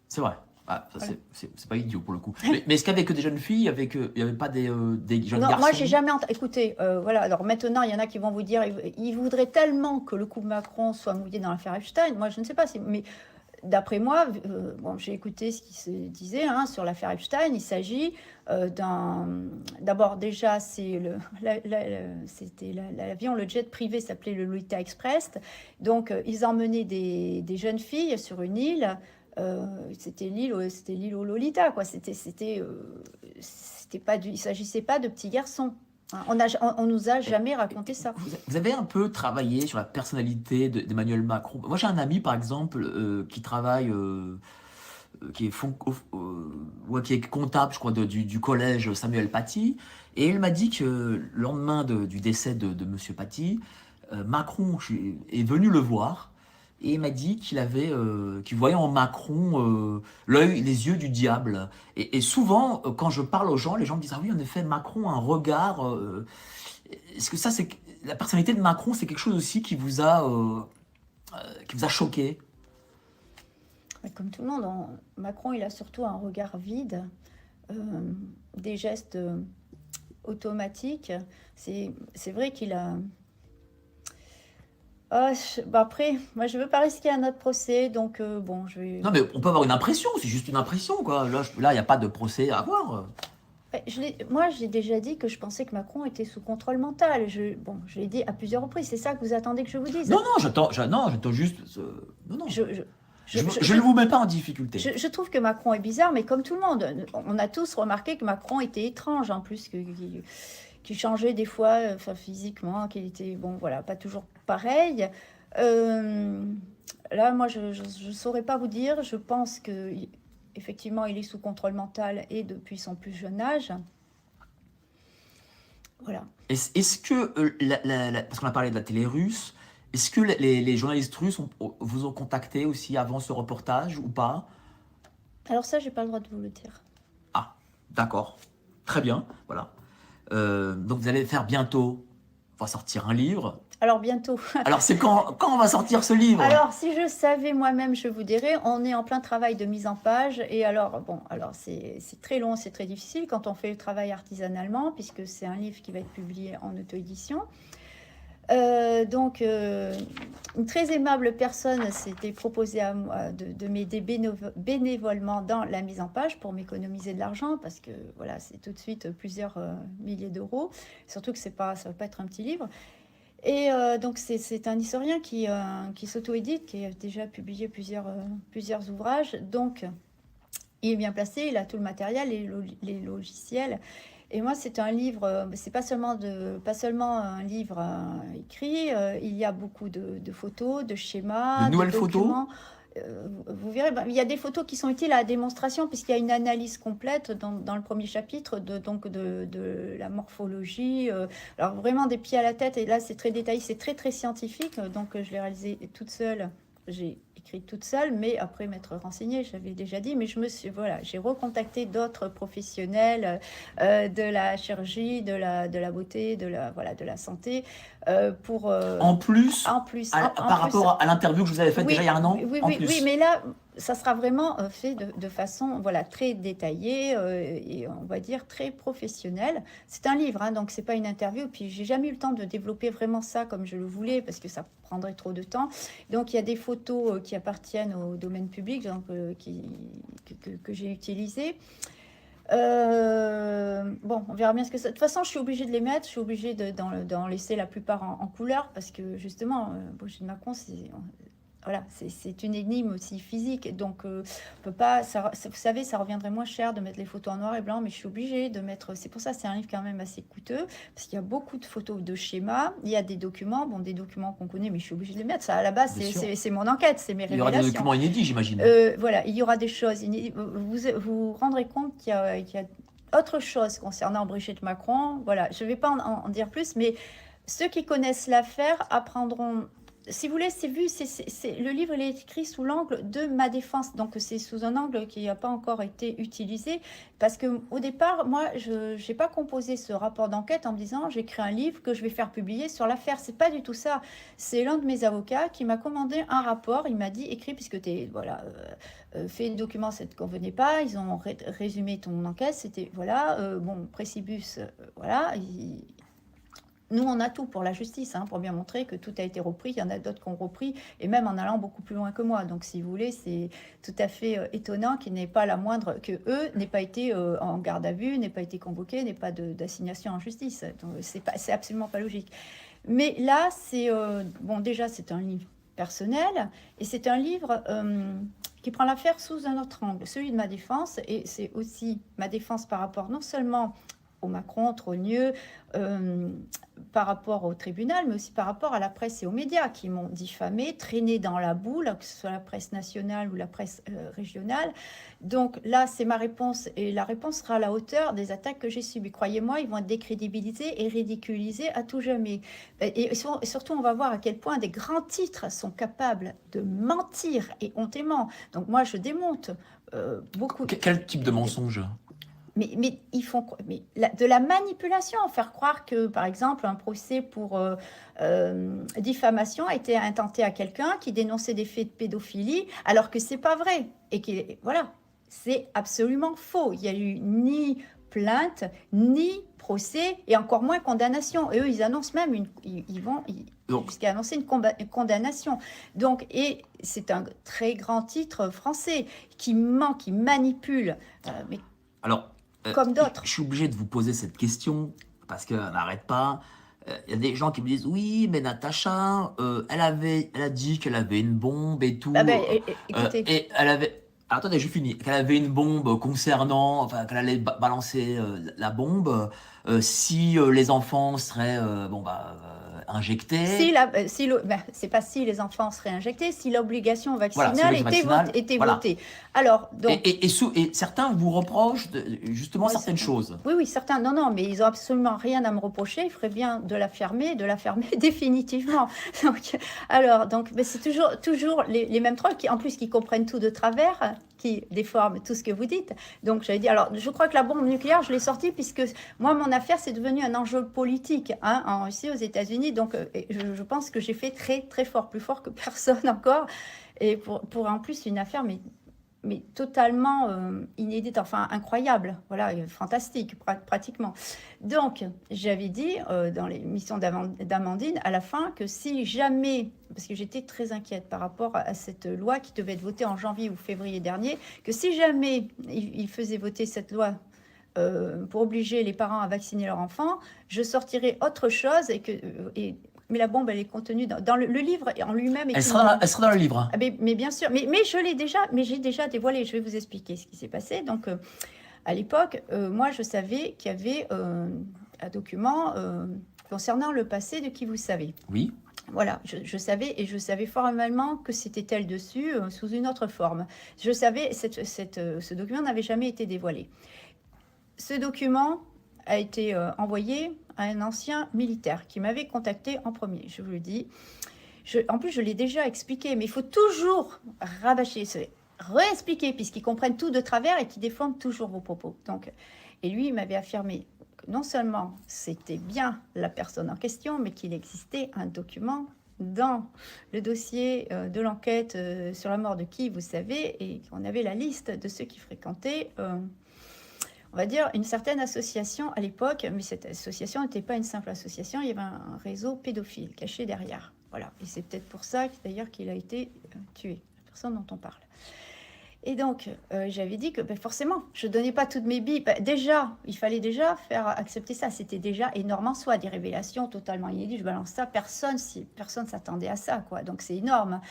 C'est vrai. Ah, ça, Voilà. c'est pas idiot pour le coup. Mais est-ce qu'avec des jeunes filles, il n'y avait pas des jeunes Non, garçons? moi, j'ai jamais entendu. Écoutez, voilà. Alors maintenant, il y en a qui vont vous dire, ils voudraient tellement que le couple Macron soit mouillé dans l'affaire Epstein. Moi, je ne sais pas. Mais d'après moi, bon, j'ai écouté ce qui se disait hein, sur l'affaire Epstein. Il s'agit d'abord déjà, c'était l'avion, le jet privé s'appelait le Lolita Express. Donc, ils emmenaient des jeunes filles sur une île. C'était l'île au Lolita, quoi. C'était pas il s'agissait pas de petits garçons. Hein. On nous a jamais raconté ça. Vous avez un peu travaillé sur la personnalité d'Emmanuel Macron. Moi, j'ai un ami, par exemple, qui travaille, qui est comptable, je crois, du collège Samuel Paty. Et il m'a dit que le lendemain du décès de Monsieur Paty, Macron est venu le voir. Et il m'a dit qu'il voyait en Macron les yeux du diable. Et souvent, quand je parle aux gens, les gens me disent ah oui, en effet, Macron a un regard. Est-ce que ça, la personnalité de Macron, c'est quelque chose aussi qui vous a choqué? Comme tout le monde, Macron, il a surtout un regard vide, des gestes automatiques. C'est vrai qu'il a. Après, moi je veux pas risquer un autre procès, donc bon, je vais. Non, mais on peut avoir une impression, c'est juste une impression, quoi. Là, il n'y a pas de procès à avoir. Moi, j'ai déjà dit que je pensais que Macron était sous contrôle mental. Je l'ai dit à plusieurs reprises. C'est ça que vous attendez que je vous dise? Non, j'attends juste. Non. Je Je ne vous mets pas en difficulté. Je trouve que Macron est bizarre, mais comme tout le monde, on a tous remarqué que Macron était étrange, en plus, qu'il changeait des fois physiquement, qu'il était, bon, voilà, pas toujours pareil. Là, moi, je ne saurais pas vous dire. Je pense que effectivement, il est sous contrôle mental et depuis son plus jeune âge. Voilà. Est-ce que, parce qu'on a parlé de la télé russe, est-ce que les journalistes russes vous ont contacté aussi avant ce reportage ou pas? Alors ça, j'ai pas le droit de vous le dire. Ah, d'accord. Très bien, voilà. Donc vous allez faire bientôt, on va sortir un livre. Alors bientôt. Alors c'est quand on va sortir ce livre? Alors si je savais moi-même, je vous dirais, on est en plein travail de mise en page. Et alors, bon, alors c'est très long, c'est très difficile quand on fait le travail artisanalement, puisque c'est un livre qui va être publié en auto-édition. Donc, une très aimable personne s'était proposée à moi de m'aider bénévolement dans la mise en page pour m'économiser de l'argent, parce que voilà, c'est tout de suite plusieurs milliers d'euros, surtout que ça va pas être un petit livre. Et donc, c'est un historien qui s'auto-édite, qui a déjà publié plusieurs ouvrages. Donc, il est bien placé, il a tout le matériel, les logiciels. Et moi, c'est un livre, c'est pas seulement un livre écrit, il y a beaucoup de photos, de schémas, de nouvelles photos. Vous verrez, il y a des photos qui sont utiles à la démonstration, puisqu'il y a une analyse complète dans le premier chapitre de la morphologie. Alors vraiment des pieds à la tête, et là c'est très détaillé, c'est très très scientifique, donc je l'ai réalisé toute seule. J'ai écrit toute seule, mais après m'être renseignée, j'avais déjà dit, mais j'ai recontacté d'autres professionnels de la chirurgie, de la beauté, de la santé, pour En plus, en plus, par plus, rapport à l'interview que je vous avais faite oui, déjà il y a un an, en plus. oui, mais là, ça sera vraiment fait de façon très détaillée et on va dire très professionnelle. C'est un livre, hein, donc c'est pas une interview. Puis j'ai jamais eu le temps de développer vraiment ça comme je le voulais parce que ça prendrait trop de temps. Donc il y a des photos qui appartiennent au domaine public, donc, que j'ai utilisées. Bon, on verra bien ce que ça. De toute façon, je suis obligée de les mettre, je suis obligée d'en laisser la plupart en couleur parce que justement, Brigitte Macron, c'est une énigme aussi physique. Donc, on peut pas. Vous savez, ça reviendrait moins cher de mettre les photos en noir et blanc, mais je suis obligée de mettre. C'est pour ça, c'est un livre quand même assez coûteux parce qu'il y a beaucoup de photos, de schémas. Il y a des documents, des documents qu'on connaît, mais je suis obligée de les mettre. Ça, à la base, Bien sûr. c'est mon enquête, c'est mes Il y aura révélations. des documents inédits, j'imagine. Voilà, il y aura des choses. Vous vous rendrez compte qu'il y a autre chose concernant Brigitte Macron. Voilà, je ne vais pas en dire plus, mais ceux qui connaissent l'affaire apprendront. Si vous voulez, le livre il est écrit sous l'angle de ma défense, donc c'est sous un angle qui n'a pas encore été utilisé, parce que au départ, moi, je n'ai pas composé ce rapport d'enquête en me disant j'écris un livre que je vais faire publier sur l'affaire. C'est pas du tout ça. C'est l'un de mes avocats qui m'a commandé un rapport. Il m'a dit écris puisque tu es fais le document, ça ne te convenait pas. Ils ont résumé ton enquête. C'était Précibus, voilà. Nous, on a tout pour la justice, hein, pour bien montrer que tout a été repris. Il y en a d'autres qui ont repris, et même en allant beaucoup plus loin que moi. Donc, si vous voulez, c'est tout à fait étonnant qu'il n'ait pas la moindre, que eux n'aient pas été en garde à vue, n'aient pas été convoqués, n'aient pas d'assignation en justice. Donc, c'est absolument pas logique. Mais là, déjà, c'est un livre personnel, et c'est un livre qui prend l'affaire sous un autre angle, celui de ma défense, et c'est aussi ma défense par rapport non seulement au Macron, Trogneux, par rapport au tribunal, mais aussi par rapport à la presse et aux médias qui m'ont diffamé, traîné dans la boue, que ce soit la presse nationale ou la presse régionale. Donc là, c'est ma réponse, et la réponse sera à la hauteur des attaques que j'ai subies. Croyez-moi, ils vont être décrédibilisés et ridiculisés à tout jamais. Et surtout, on va voir à quel point des grands titres sont capables de mentir et hontément. Donc moi, je démonte beaucoup. Quel type de mensonge? Mais ils font de la manipulation, faire croire que, par exemple, un procès pour diffamation a été intenté à quelqu'un qui dénonçait des faits de pédophilie, alors que c'est pas vrai. Et voilà, c'est absolument faux. Il n'y a eu ni plainte, ni procès, et encore moins condamnation. Et eux, ils annoncent même ils vont jusqu'à annoncer une condamnation. Donc, et c'est un très grand titre français qui ment, qui manipule. Alors, comme d'autres. Je suis obligé de vous poser cette question parce qu'elle n'arrête pas. Il y a des gens qui me disent oui, mais Natacha, elle a dit qu'elle avait une bombe et tout. Écoutez. Et elle avait. Alors, attendez, je finis. Qu'elle avait une bombe concernant, enfin, qu'elle allait balancer la bombe si les enfants seraient injectés. C'est pas si les enfants seraient injectés, si l'obligation vaccinale voilà, était votée. Alors, donc, et certains vous reprochent justement certaines choses. Oui, certains. Non, mais ils n'ont absolument rien à me reprocher. Il ferait bien de la fermer définitivement. Donc, c'est toujours les mêmes trolls qui comprennent tout de travers, qui déforment tout ce que vous dites. Donc, j'avais dit, alors, je crois que la bombe nucléaire, je l'ai sortie puisque moi, mon affaire, c'est devenu un enjeu politique en Russie, aux États-Unis. Donc, je pense que j'ai fait très, très fort, plus fort que personne encore. Et pour en plus une affaire, mais totalement inédite, enfin incroyable, voilà, fantastique pratiquement. Donc, j'avais dit dans l'émission d'Amandine à la fin que si jamais, parce que j'étais très inquiète par rapport à cette loi qui devait être votée en janvier ou février dernier, que si jamais il faisait voter cette loi pour obliger les parents à vacciner leurs enfants, je sortirais autre chose mais la bombe, elle est contenue dans le livre en lui-même. Elle sera dans le livre. Mais bien sûr, mais j'ai déjà dévoilé. Je vais vous expliquer ce qui s'est passé. Donc, à l'époque, moi, je savais qu'il y avait un document concernant le passé de Qui vous savez. Oui. Voilà, je savais formellement que c'était elle dessus, sous une autre forme. Je savais, ce document n'avait jamais été dévoilé. Ce document a été envoyé à un ancien militaire qui m'avait contacté en premier, je vous le dis. En plus, je l'ai déjà expliqué, mais il faut toujours rabâcher, réexpliquer, puisqu'ils comprennent tout de travers et qu'ils déforment toujours vos propos. Donc, et lui, il m'avait affirmé que non seulement c'était bien la personne en question, mais qu'il existait un document dans le dossier de l'enquête sur la mort de qui, vous savez, et qu'on avait la liste de ceux qui fréquentaient, on va dire, une certaine association à l'époque, mais cette association n'était pas une simple association, il y avait un réseau pédophile caché derrière. Voilà, et c'est peut-être pour ça d'ailleurs qu'il a été tué, la personne dont on parle. Et donc, j'avais dit que forcément, je ne donnais pas toutes mes billes. Déjà, il fallait déjà faire accepter ça. C'était déjà énorme en soi, des révélations totalement inédites. Je balance ça, personne ne s'attendait à ça, quoi. Donc, c'est énorme.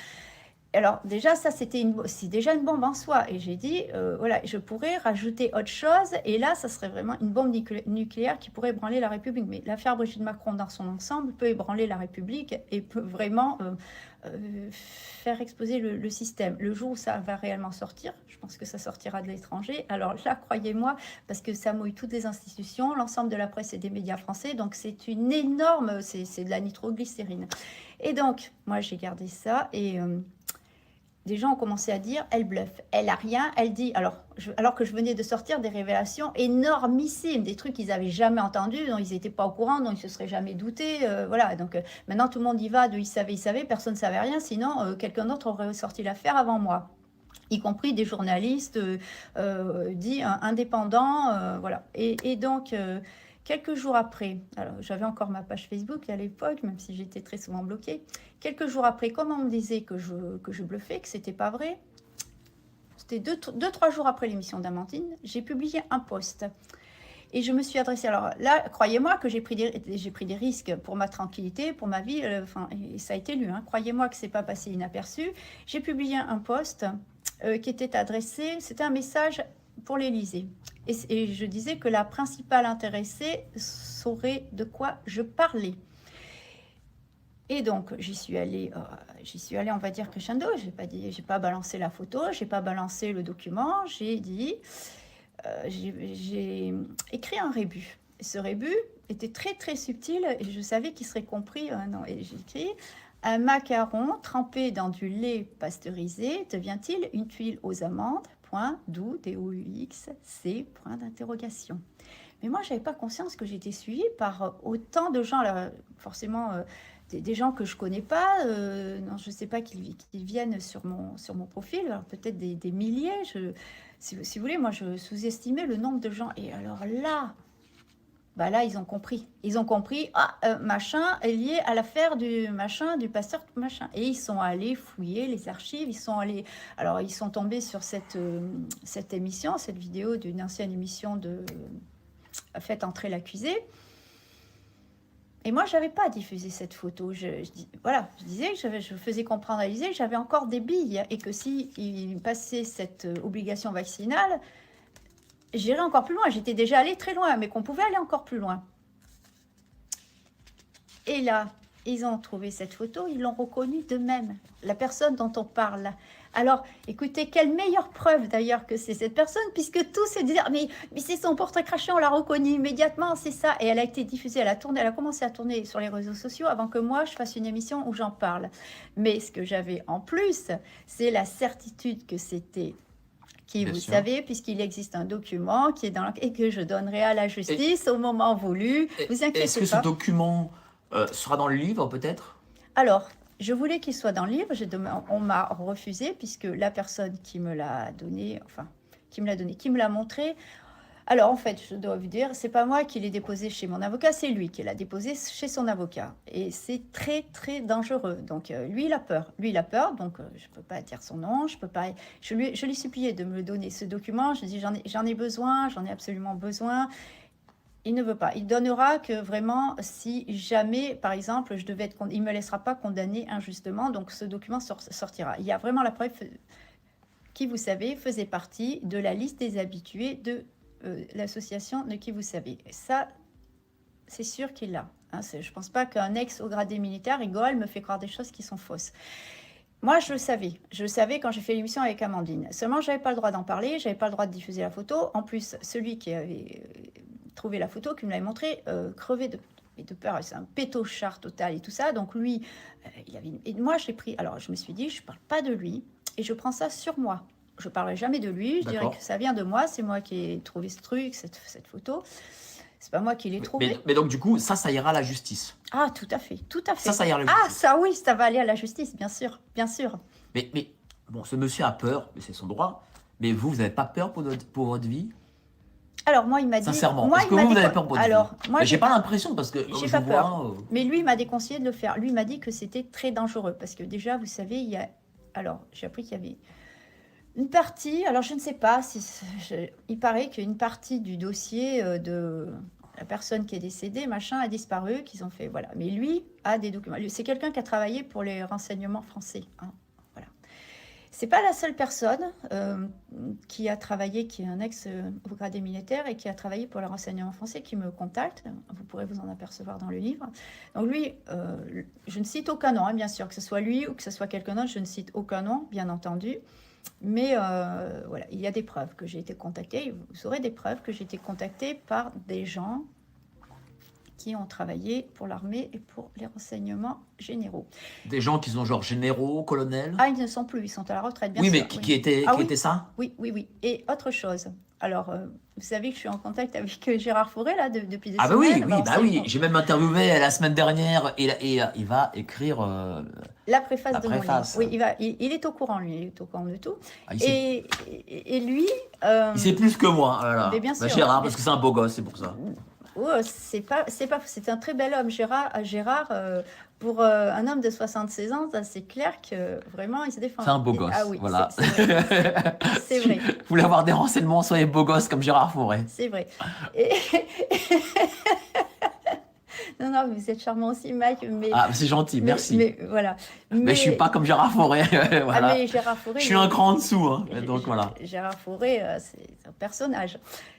Alors, déjà, ça, c'est déjà une bombe en soi. Et j'ai dit, voilà, je pourrais rajouter autre chose. Et là, ça serait vraiment une bombe nucléaire qui pourrait ébranler la République. Mais l'affaire Brigitte Macron, dans son ensemble, peut ébranler la République et peut vraiment faire exploser le système. Le jour où ça va réellement sortir, je pense que ça sortira de l'étranger. Alors là, croyez-moi, parce que ça mouille toutes les institutions, l'ensemble de la presse et des médias français. Donc, c'est une énorme... C'est de la nitroglycérine. Et donc, moi, j'ai gardé ça et... des gens ont commencé à dire, elle bluffe, elle a rien, elle dit, alors que je venais de sortir des révélations énormissimes, des trucs qu'ils n'avaient jamais entendus, dont ils n'étaient pas au courant, dont ils ne se seraient jamais doutés, voilà, donc maintenant tout le monde y va, ils savaient, personne ne savait rien, sinon quelqu'un d'autre aurait sorti l'affaire avant moi, y compris des journalistes dits indépendants, voilà, et donc... quelques jours après, alors j'avais encore ma page Facebook à l'époque, même si j'étais très souvent bloquée. Quelques jours après, comme on me disait que je bluffais, que c'était pas vrai, c'était 2-3 jours après l'émission d'Amandine, j'ai publié un post. Et je me suis adressée. Alors là, croyez-moi que j'ai pris des risques pour ma tranquillité, pour ma vie. Et ça a été lu. Hein. Croyez-moi que c'est pas passé inaperçu. J'ai publié un post qui était adressé. C'était un message pour l'Élysée. Et je disais que la principale intéressée saurait de quoi je parlais. Et donc, j'y suis allée, on va dire, crescendo. J'ai pas balancé la photo, j'ai pas balancé le document. J'ai dit, j'ai écrit un rébut. Et ce rébut était très, très subtil et je savais qu'il serait compris. Et j'ai écrit... Un macaron trempé dans du lait pasteurisé devient-il une tuile aux amandes? Point, d'où, D-O-U-X, C, point d'interrogation. Mais moi, je n'avais pas conscience que j'étais suivie par autant de gens, là, forcément des gens que je ne connais pas, non, je ne sais pas qu'ils viennent sur mon profil, alors peut-être des milliers. Si vous voulez, moi, je sous-estimais le nombre de gens. Et alors là... Bah là, ils ont compris. Ils ont compris, machin est lié à l'affaire du machin, du pasteur, machin. Et ils sont allés fouiller les archives. Ils sont tombés sur cette émission, cette vidéo d'une ancienne émission de Faites entrer l'accusé. Et moi, je n'avais pas diffusé cette photo. Je disais que je faisais comprendre à l'Élysée que j'avais encore des billes et que s'il passait cette obligation vaccinale, j'irais encore plus loin. J'étais déjà allée très loin, mais qu'on pouvait aller encore plus loin. Et là, ils ont trouvé cette photo, ils l'ont reconnue d'eux-mêmes, la personne dont on parle. Alors, écoutez, quelle meilleure preuve d'ailleurs que c'est cette personne, puisque tous se disaient, mais c'est son portrait craché, on l'a reconnu immédiatement, c'est ça. Et elle a été diffusée, elle a commencé à tourner sur les réseaux sociaux avant que moi, je fasse une émission où j'en parle. Mais ce que j'avais en plus, c'est la certitude que c'était... Bien vous sûr. Savez, puisqu'il existe un document qui est et que je donnerai à la justice au moment voulu. Vous inquiétez pas. Est-ce que ce document sera dans le livre, peut-être? Alors, je voulais qu'il soit dans le livre. On m'a refusé, puisque la personne qui me l'a donné, qui me l'a montré... Alors, en fait, je dois vous dire, c'est pas moi qui l'ai déposé chez mon avocat, c'est lui qui l'a déposé chez son avocat. Et c'est très, très dangereux. Donc, lui, il a peur. Donc, je peux pas dire son nom, je peux pas... Je lui suppliais de me donner ce document. Je dis, j'en ai besoin, j'en ai absolument besoin. Il ne veut pas. Il donnera que vraiment, si jamais, par exemple, il me laissera pas condamner injustement. Donc, ce document sortira. Il y a vraiment la preuve qui, vous savez, faisait partie de la liste des habitués de l'association de qui vous savez. Ça, c'est sûr qu'il l'a. Hein, je ne pense pas qu'un ex au gradé militaire rigole, me fait croire des choses qui sont fausses. Moi, je le savais. Je le savais quand j'ai fait l'émission avec Amandine. Seulement, je n'avais pas le droit d'en parler, je n'avais pas le droit de diffuser la photo. En plus, celui qui avait trouvé la photo, qui me l'avait montrée, crevait mais de peur, c'est un pétochard total et tout ça. Donc lui, et moi je l'ai pris. Alors je me suis dit, je parle pas de lui et je prends ça sur moi. Je parlerai jamais de lui. Je dirais D'accord. que ça vient de moi. C'est moi qui ai trouvé ce truc, cette photo. C'est pas moi qui l'ai trouvé. Mais donc, du coup, ça ira à la justice. Ah, tout à fait, tout à fait. Ça ira à la Ah, justice. ça oui, ça va aller à la justice, bien sûr, bien sûr. Mais bon, ce monsieur a peur, mais c'est son droit. Mais vous n'avez pas peur pour votre vie? Alors moi, il m'a dit. Sincèrement, moi, est-ce il que m'a vous dit avez quoi- peur pour votre Alors, vie? moi, Mais j'ai pas l'impression, parce que j'ai je pas vous peur. vois, Mais lui, il m'a déconseillé de le faire. Lui, il m'a dit que c'était très dangereux parce que déjà, vous savez, il y a. Alors, j'ai appris qu'il y avait une partie. Alors, je ne sais pas si. Il paraît qu'une partie du dossier de la personne qui est décédée, machin, a disparu, qu'ils ont fait. Voilà. Mais lui a des documents. C'est quelqu'un qui a travaillé pour les renseignements français. Hein. Voilà. C'est pas la seule personne qui a travaillé, qui est un ex au gradé militaire et qui a travaillé pour le renseignement français qui me contacte. Vous pourrez vous en apercevoir dans le livre. Donc lui, je ne cite aucun nom, hein, bien sûr, que ce soit lui ou que ce soit quelqu'un d'autre, je ne cite aucun nom, bien entendu. Mais voilà, il y a des preuves que j'ai été contactée. Vous aurez des preuves que j'ai été contactée par des gens qui ont travaillé pour l'armée et pour les renseignements généraux. des gens qui sont genre généraux, colonels. Ah, ils ne sont plus, ils sont à la retraite, bien Oui, sûr. mais qui était ça? Oui, oui, oui. Et autre chose. Alors, vous savez que je suis en contact avec Gérard Fauré, là, depuis des Ah bah semaines. oui, Bon, c'est oui. bon. J'ai même interviewé la semaine dernière et il va écrire. La préface La de mon livre. préface. Oui, il est au courant, lui. Il est au courant de tout. Il sait, Et lui... il sait plus que moi. Voilà. Mais bien Bah, sûr. Gérard, parce que c'est un beau gosse, c'est pour ça. Oh, c'est un très bel homme, Gérard. Pour un homme de 76 ans, c'est clair que vraiment, il se défend. C'est un beau gosse. Ah oui, voilà. c'est vrai. C'est vrai. Vous voulez avoir des renseignements, soyez beau gosse comme Gérard Fauré. C'est vrai. Et... non, non, vous êtes charmant aussi, Mike. Mais, Ah, c'est gentil, merci. Mais voilà. Mais je suis pas comme Gérard Fauré. Voilà. Ah, mais Gérard Fauré, Je suis un cran en dessous. Hein. Donc voilà. Gérard Fauré, c'est un personnage.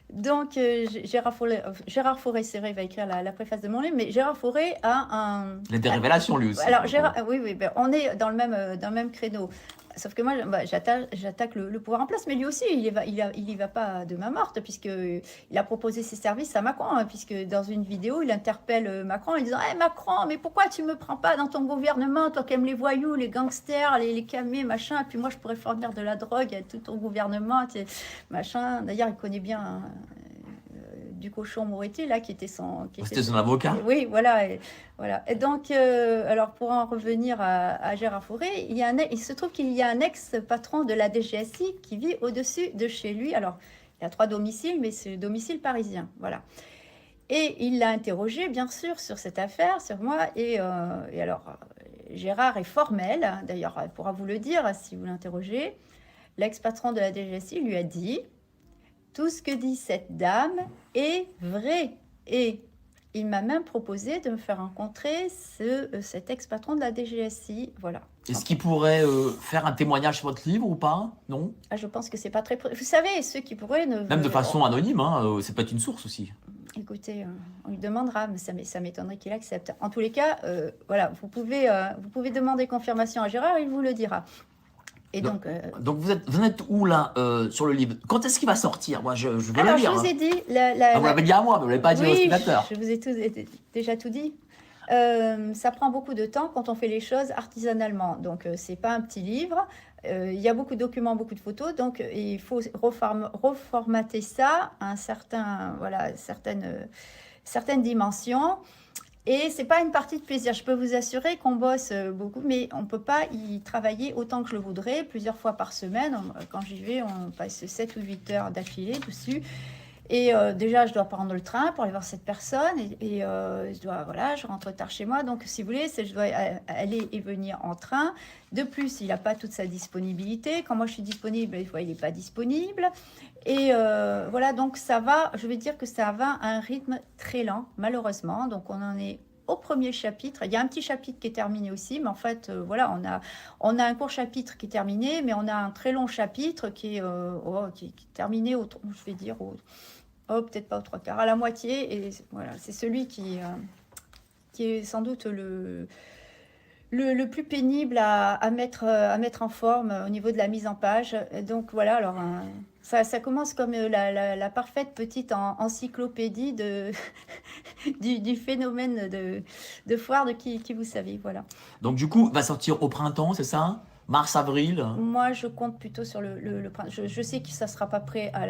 Donc, Gérard Fauré, c'est vrai, il va écrire la préface de mon livre, mais Gérard Fauré a un... Il a des révélations, lui aussi. Alors, oui, ben, on est dans le même créneau. Sauf que moi, j'attaque le pouvoir en place, mais lui aussi, il y va pas de main morte, puisqu'il a proposé ses services à Macron, hein, puisque dans une vidéo, il interpelle Macron en disant hey, Macron, mais pourquoi tu me prends pas dans ton gouvernement, toi qui aimes les voyous, les gangsters, les camés, machin, et puis moi, je pourrais fournir de la drogue à tout ton gouvernement, machin. D'ailleurs, il connaît bien... du cochon Moretti, là, qui était son... C'était son avocat. Oui, voilà. Et donc, alors, pour en revenir à Gérard Fauré, il se trouve qu'il y a un ex-patron de la DGSI qui vit au-dessus de chez lui. Alors, il y a 3 domiciles, mais c'est le domicile parisien, voilà. Et il l'a interrogé, bien sûr, sur cette affaire, sur moi. Et alors, Gérard est formel, d'ailleurs, il pourra vous le dire si vous l'interrogez. L'ex-patron de la DGSI lui a dit... Tout ce que dit cette dame est vrai. Et il m'a même proposé de me faire rencontrer cet ex-patron de la DGSI. Voilà. Est-ce qu'il pourrait faire un témoignage sur votre livre ou pas? Non? Ah, je pense que c'est pas très... Vous savez, ceux qui pourraient... Même de façon anonyme, hein, c'est peut-être une source aussi. Écoutez, on lui demandera, mais ça m'étonnerait qu'il accepte. En tous les cas, voilà, vous pouvez demander confirmation à Gérard, il vous le dira. Et donc vous êtes où là sur le livre? Quand est-ce qu'il va sortir? Moi, je veux alors, le lire. je vous ai dit... Vous l'avez dit à moi, mais vous ne l'avez pas dit au spectateur. Je vous ai déjà tout dit. Ça prend beaucoup de temps quand on fait les choses artisanalement. Donc, c'est pas un petit livre. Il y a beaucoup de documents, beaucoup de photos. Donc, il faut reformater ça à certaines dimensions. Et c'est pas une partie de plaisir. Je peux vous assurer qu'on bosse beaucoup, mais on peut pas y travailler autant que je le voudrais, plusieurs fois par semaine. Quand j'y vais, on passe 7 ou 8 heures d'affilée dessus. Et déjà, je dois prendre le train pour aller voir cette personne. Et je rentre tard chez moi. Donc, si vous voulez, je dois aller et venir en train. De plus, il n'a pas toute sa disponibilité. Quand moi, je suis disponible, des fois, il n'est pas disponible. Et voilà, donc ça va, je vais dire que ça va à un rythme très lent, malheureusement. Donc, on en est au premier chapitre. Il y a un petit chapitre qui est terminé aussi, mais en fait, voilà, on a un court chapitre qui est terminé, mais on a un très long chapitre qui est terminé, je vais dire, peut-être pas aux 3/4, à la moitié. Et voilà, c'est celui qui est sans doute le plus pénible à mettre en forme au niveau de la mise en page. Donc voilà, alors Ça commence comme la parfaite petite encyclopédie du phénomène de foire de qui vous savez, voilà. Donc du coup, va sortir au printemps, c'est ça? Mars, avril? Moi, je compte plutôt sur le printemps. Je sais que ça ne sera pas prêt à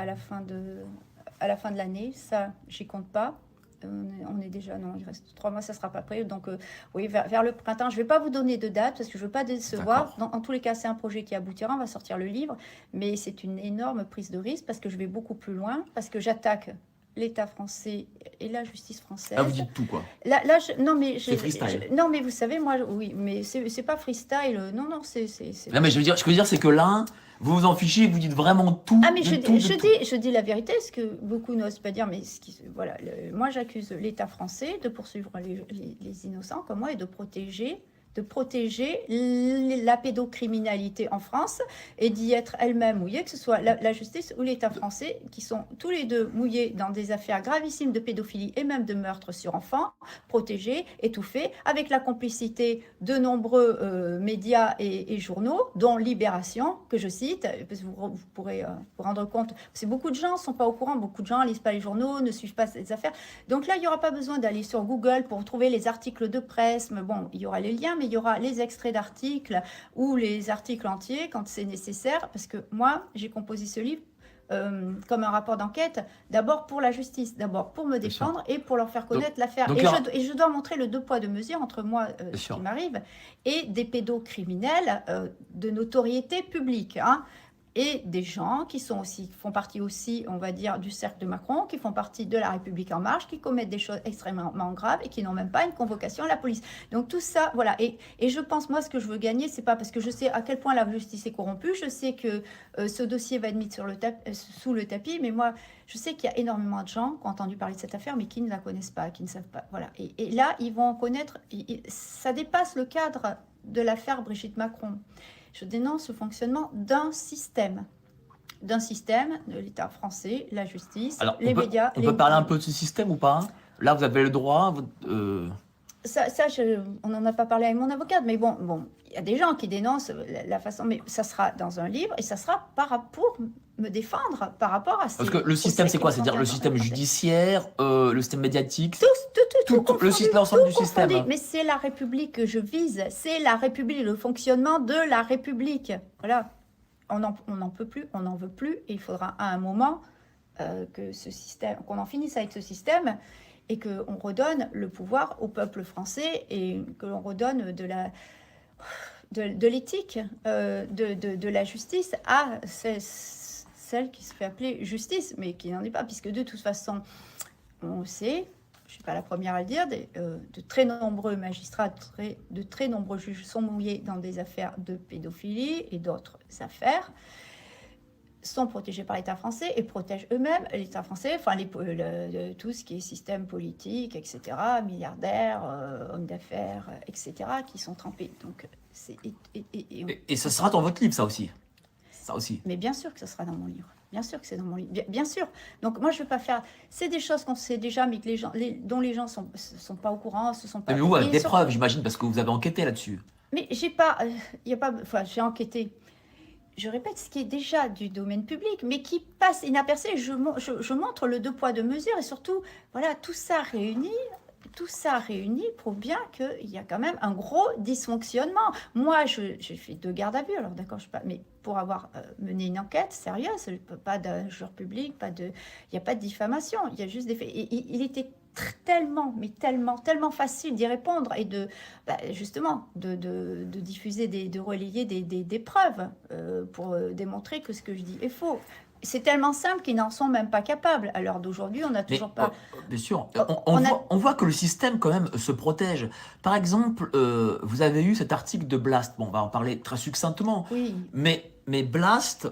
la fin de l'année, ça, j'y compte pas. On est déjà, non, il reste 3 mois, ça ne sera pas prêt. Donc, oui, vers le printemps. Je ne vais pas vous donner de date parce que je ne veux pas décevoir. En tous les cas, c'est un projet qui aboutira. On va sortir le livre. Mais c'est une énorme prise de risque parce que je vais beaucoup plus loin, parce que j'attaque l'État français et la justice française. Ah, vous dites tout, quoi. Là, C'est freestyle. non, mais vous savez, moi, oui, mais c'est pas freestyle. Non, c'est. Non, mais je veux dire, c'est que là, vous vous en fichez, vous dites vraiment tout. Ah, mais de tout, de tout. je dis la vérité, ce que beaucoup n'osent pas dire, mais voilà, moi j'accuse l'État français de poursuivre les innocents comme moi et de protéger la pédocriminalité en France et d'y être elle-même mouillée, que ce soit la justice ou l'État français, qui sont tous les deux mouillés dans des affaires gravissimes de pédophilie et même de meurtre sur enfants, protégés, étouffés, avec la complicité de nombreux médias et journaux, dont Libération, que je cite, parce que vous pourrez vous rendre compte, parce que beaucoup de gens ne sont pas au courant, beaucoup de gens ne lisent pas les journaux, ne suivent pas ces affaires. Donc là, il n'y aura pas besoin d'aller sur Google pour trouver les articles de presse, mais bon, il y aura les liens, mais il y aura les extraits d'articles ou les articles entiers quand c'est nécessaire, parce que moi, j'ai composé ce livre comme un rapport d'enquête, d'abord pour la justice, d'abord pour me défendre et pour leur faire connaître l'affaire. Et je dois montrer le 2 poids 2 mesures entre moi, ce qui m'arrive, et des pédocriminels de notoriété publique, hein. Et des gens qui font partie aussi, on va dire, du cercle de Macron, qui font partie de la République En Marche, qui commettent des choses extrêmement graves et qui n'ont même pas une convocation à la police. Donc tout ça, voilà. Et je pense, moi, ce que je veux gagner, c'est pas parce que je sais à quel point la justice est corrompue, je sais que ce dossier va être mis sous le tapis, mais moi, je sais qu'il y a énormément de gens qui ont entendu parler de cette affaire, mais qui ne la connaissent pas, qui ne savent pas. Voilà. Et là, ils vont en connaître. Ça dépasse le cadre de l'affaire Brigitte Macron. Je dénonce le fonctionnement d'un système, de l'État français, la justice, Alors, les médias. On peut parler un peu de ce système ou pas? Là, vous avez le droit. On n'en a pas parlé avec mon avocate, mais bon, il y a des gens qui dénoncent la façon, mais ça sera dans un livre et ça sera pour me défendre par rapport à. Parce que le système, c'est quoi? C'est-à-dire le système judiciaire, le système médiatique, tout l'ensemble du système. Mais c'est la République que je vise, c'est la République, le fonctionnement de la République. Voilà, on n'en peut plus, on n'en veut plus, et il faudra à un moment qu'on en finisse avec ce système et qu'on redonne le pouvoir au peuple français et que l'on redonne de l'éthique, de la justice à celle qui se fait appeler justice, mais qui n'en est pas, puisque de toute façon, on le sait, je ne suis pas la première à le dire, de très nombreux magistrats, de très nombreux juges sont mouillés dans des affaires de pédophilie et d'autres affaires, sont protégés par l'État français et protègent eux-mêmes l'État français, enfin tout ce qui est système politique, etc., milliardaires, hommes d'affaires, etc., qui sont trempés. Donc, et ça sera dans votre livre, ça aussi. Mais bien sûr que ça sera dans mon livre. Bien sûr que c'est dans mon livre. Bien sûr. Donc moi, je ne vais pas faire... C'est des choses qu'on sait déjà, mais que dont les gens ne sont pas au courant, se sont pas... Mais vous, avec des preuves, j'imagine, parce que vous avez enquêté là-dessus. Mais j'ai pas... Enfin, j'ai enquêté. Je répète, ce qui est déjà du domaine public, mais qui passe inaperçu. Je montre le 2 poids 2 mesures et surtout, voilà, tout ça réuni prouve bien qu'il y a quand même un gros dysfonctionnement. Moi, j'ai fait 2 gardes à vue, alors d'accord, mais pour avoir mené une enquête sérieuse, pas d'injure publique, il n'y a pas de diffamation, il y a juste des faits. Et il était tellement facile d'y répondre et justement de diffuser, de relayer des preuves pour démontrer que ce que je dis est faux. C'est tellement simple qu'ils n'en sont même pas capables. À l'heure d'aujourd'hui, on n'a toujours pas... Bien sûr, on voit que le système quand même se protège. Par exemple, vous avez eu cet article de Blast. Bon, on va en parler très succinctement. Oui. Mais Blast,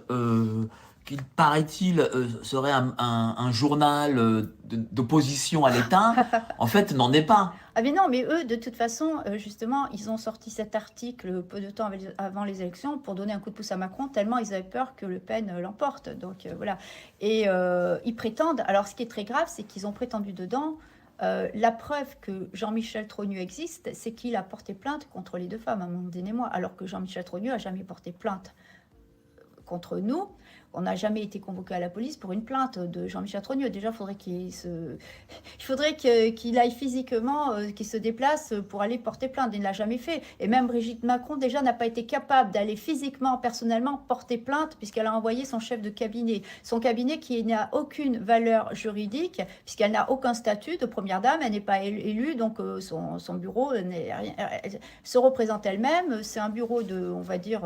qui paraît-il serait un journal d'opposition à l'État, en fait, n'en est pas. Ah mais non, mais eux, de toute façon, justement, ils ont sorti cet article peu de temps avant les élections pour donner un coup de pouce à Macron, tellement ils avaient peur que Le Pen l'emporte. Donc voilà. Et ils prétendent, alors ce qui est très grave, c'est qu'ils ont prétendu dedans, la preuve que Jean-Michel Trogneux existe, c'est qu'il a porté plainte contre les 2 femmes, Amandine et moi, alors que Jean-Michel Trogneux n'a jamais porté plainte contre nous on n'a jamais été convoqué à la police pour une plainte de Jean-Michel Trogneux. Déjà, il faudrait qu'il aille physiquement, qu'il se déplace pour aller porter plainte. Il ne l'a jamais fait. Et même Brigitte Macron, déjà, n'a pas été capable d'aller physiquement, personnellement, porter plainte, puisqu'elle a envoyé son chef de cabinet. Son cabinet qui n'a aucune valeur juridique, puisqu'elle n'a aucun statut de première dame, elle n'est pas élue, donc son bureau elle se représente elle-même. C'est un bureau on va dire,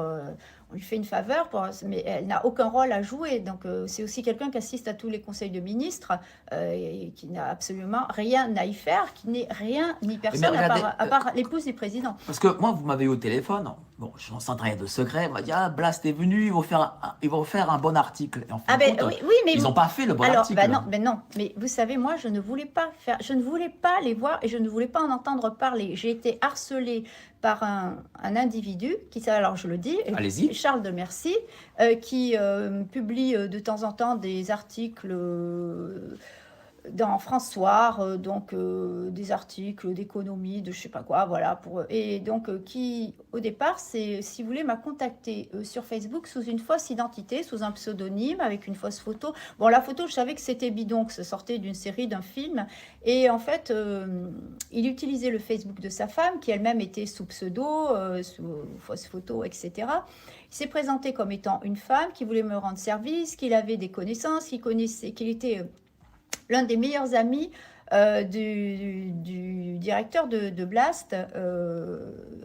on lui fait une faveur, mais elle n'a aucun rôle à jouer. Donc c'est aussi quelqu'un qui assiste à tous les conseils de ministres et qui n'a absolument rien à y faire, qui n'est rien ni personne regardez, à part l'épouse du président. Parce que moi, vous m'avez eu au téléphone, bon, je n'en sens rien de secret, on m'a dit, ah, Blast est venu, ils vont faire un bon article. Et en fin de compte, oui, mais ils n'ont pas fait le bon alors, article. non, mais vous savez, moi, je ne voulais pas les voir et je ne voulais pas en entendre parler. J'ai été harcelée par un individu qui, alors je le dis, Allez-y. Charles de Merci, qui publie de temps en temps des articles dans François, donc des articles d'économie, de je sais pas quoi, voilà. Et donc qui, au départ, si vous voulez, m'a contacté sur Facebook sous une fausse identité, sous un pseudonyme, avec une fausse photo. Bon, la photo, je savais que c'était bidon, que ça sortait d'une série, d'un film. Et en fait, il utilisait le Facebook de sa femme, qui elle-même était sous pseudo, sous fausse photo, etc. Il s'est présenté comme étant une femme qui voulait me rendre service, qu'il avait des connaissances, qu'il était l'un des meilleurs amis du directeur de Blast,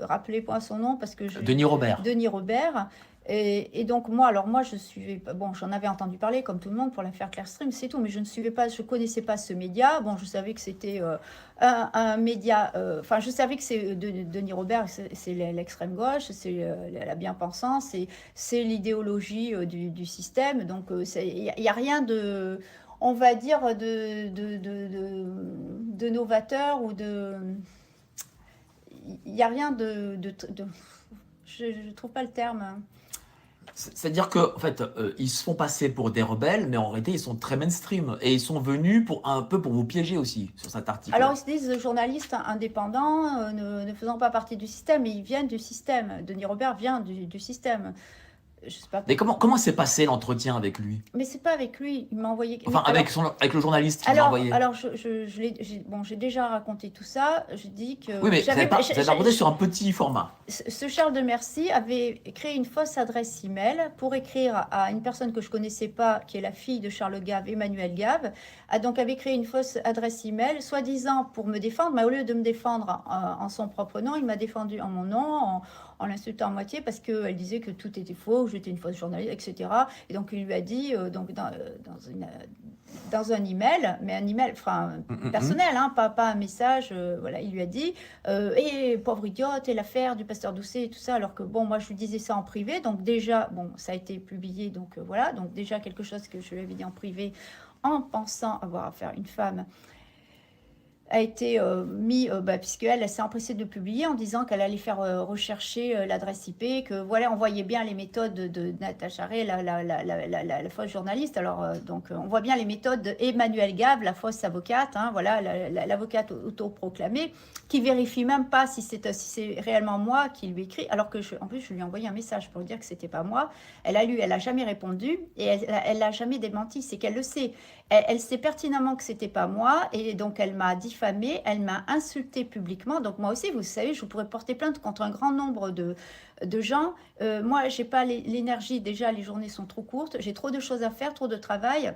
rappelez-moi son nom parce que Denis Robert. Denis Robert. Et donc moi je suivais, bon, j'en avais entendu parler comme tout le monde pour l'affaire Clearstream, c'est tout, mais je connaissais pas ce média. Bon, je savais que c'était un média, enfin je savais que c'est Denis Robert, c'est l'extrême gauche, c'est la bien-pensance, c'est l'idéologie du système. Donc il y a rien de, on va dire, de novateur ou de... Il n'y a rien je ne trouve pas le terme. C'est-à-dire qu'en fait, ils se font passer pour des rebelles, mais en réalité, ils sont très mainstream. Et ils sont venus un peu pour vous piéger aussi, sur cet article. Alors, ils se disent journalistes indépendants, ne faisant pas partie du système, mais ils viennent du système. Denis Robert vient du système. Je sais pas. Mais comment s'est passé l'entretien avec lui? Mais c'est pas avec lui, il m'a envoyé... Enfin, avec le journaliste qui m'a envoyé. Alors, j'ai déjà raconté tout ça, je dis que... Oui, mais vous avez abordé sur un petit format. Ce Charles de Merci avait créé une fausse adresse email pour écrire à une personne que je connaissais pas, qui est la fille de Charles Gave, Emmanuel Gave, avait créé une fausse adresse email, soi-disant pour me défendre, mais au lieu de me défendre en son propre nom, il m'a défendu en mon nom, en l'insultant à moitié parce qu'elle disait que tout était faux, que j'étais une fausse journaliste, etc. Et donc il lui a dit, dans un email, mais un email personnel, hein, pas un message, voilà, il lui a dit et pauvre idiote, et l'affaire du pasteur Doucet et tout ça, alors que bon, moi je lui disais ça en privé, donc déjà, bon, ça a été publié, donc voilà, donc déjà quelque chose que je lui avais dit en privé en pensant avoir affaire à une femme a été mis, puisqu'elle s'est empressée de publier en disant qu'elle allait faire rechercher l'adresse IP, que voilà, on voyait bien les méthodes de Natacha Ray, la fausse journaliste. Alors, donc, on voit bien les méthodes d'Emmanuel Gave, la fausse avocate, hein, voilà, l'avocate autoproclamée, qui vérifie même pas si c'est réellement moi qui lui écrit, alors que en plus, je lui ai envoyé un message pour lui dire que c'était pas moi. Elle a lu, elle a jamais répondu, et elle n'a jamais démenti, c'est qu'elle le sait. Elle sait pertinemment que c'était pas moi, et donc elle m'a diffamée, elle m'a insultée publiquement. Donc moi aussi, vous savez, je pourrais porter plainte contre un grand nombre de gens. Moi, j'ai pas l'énergie. Déjà, les journées sont trop courtes. J'ai trop de choses à faire, trop de travail.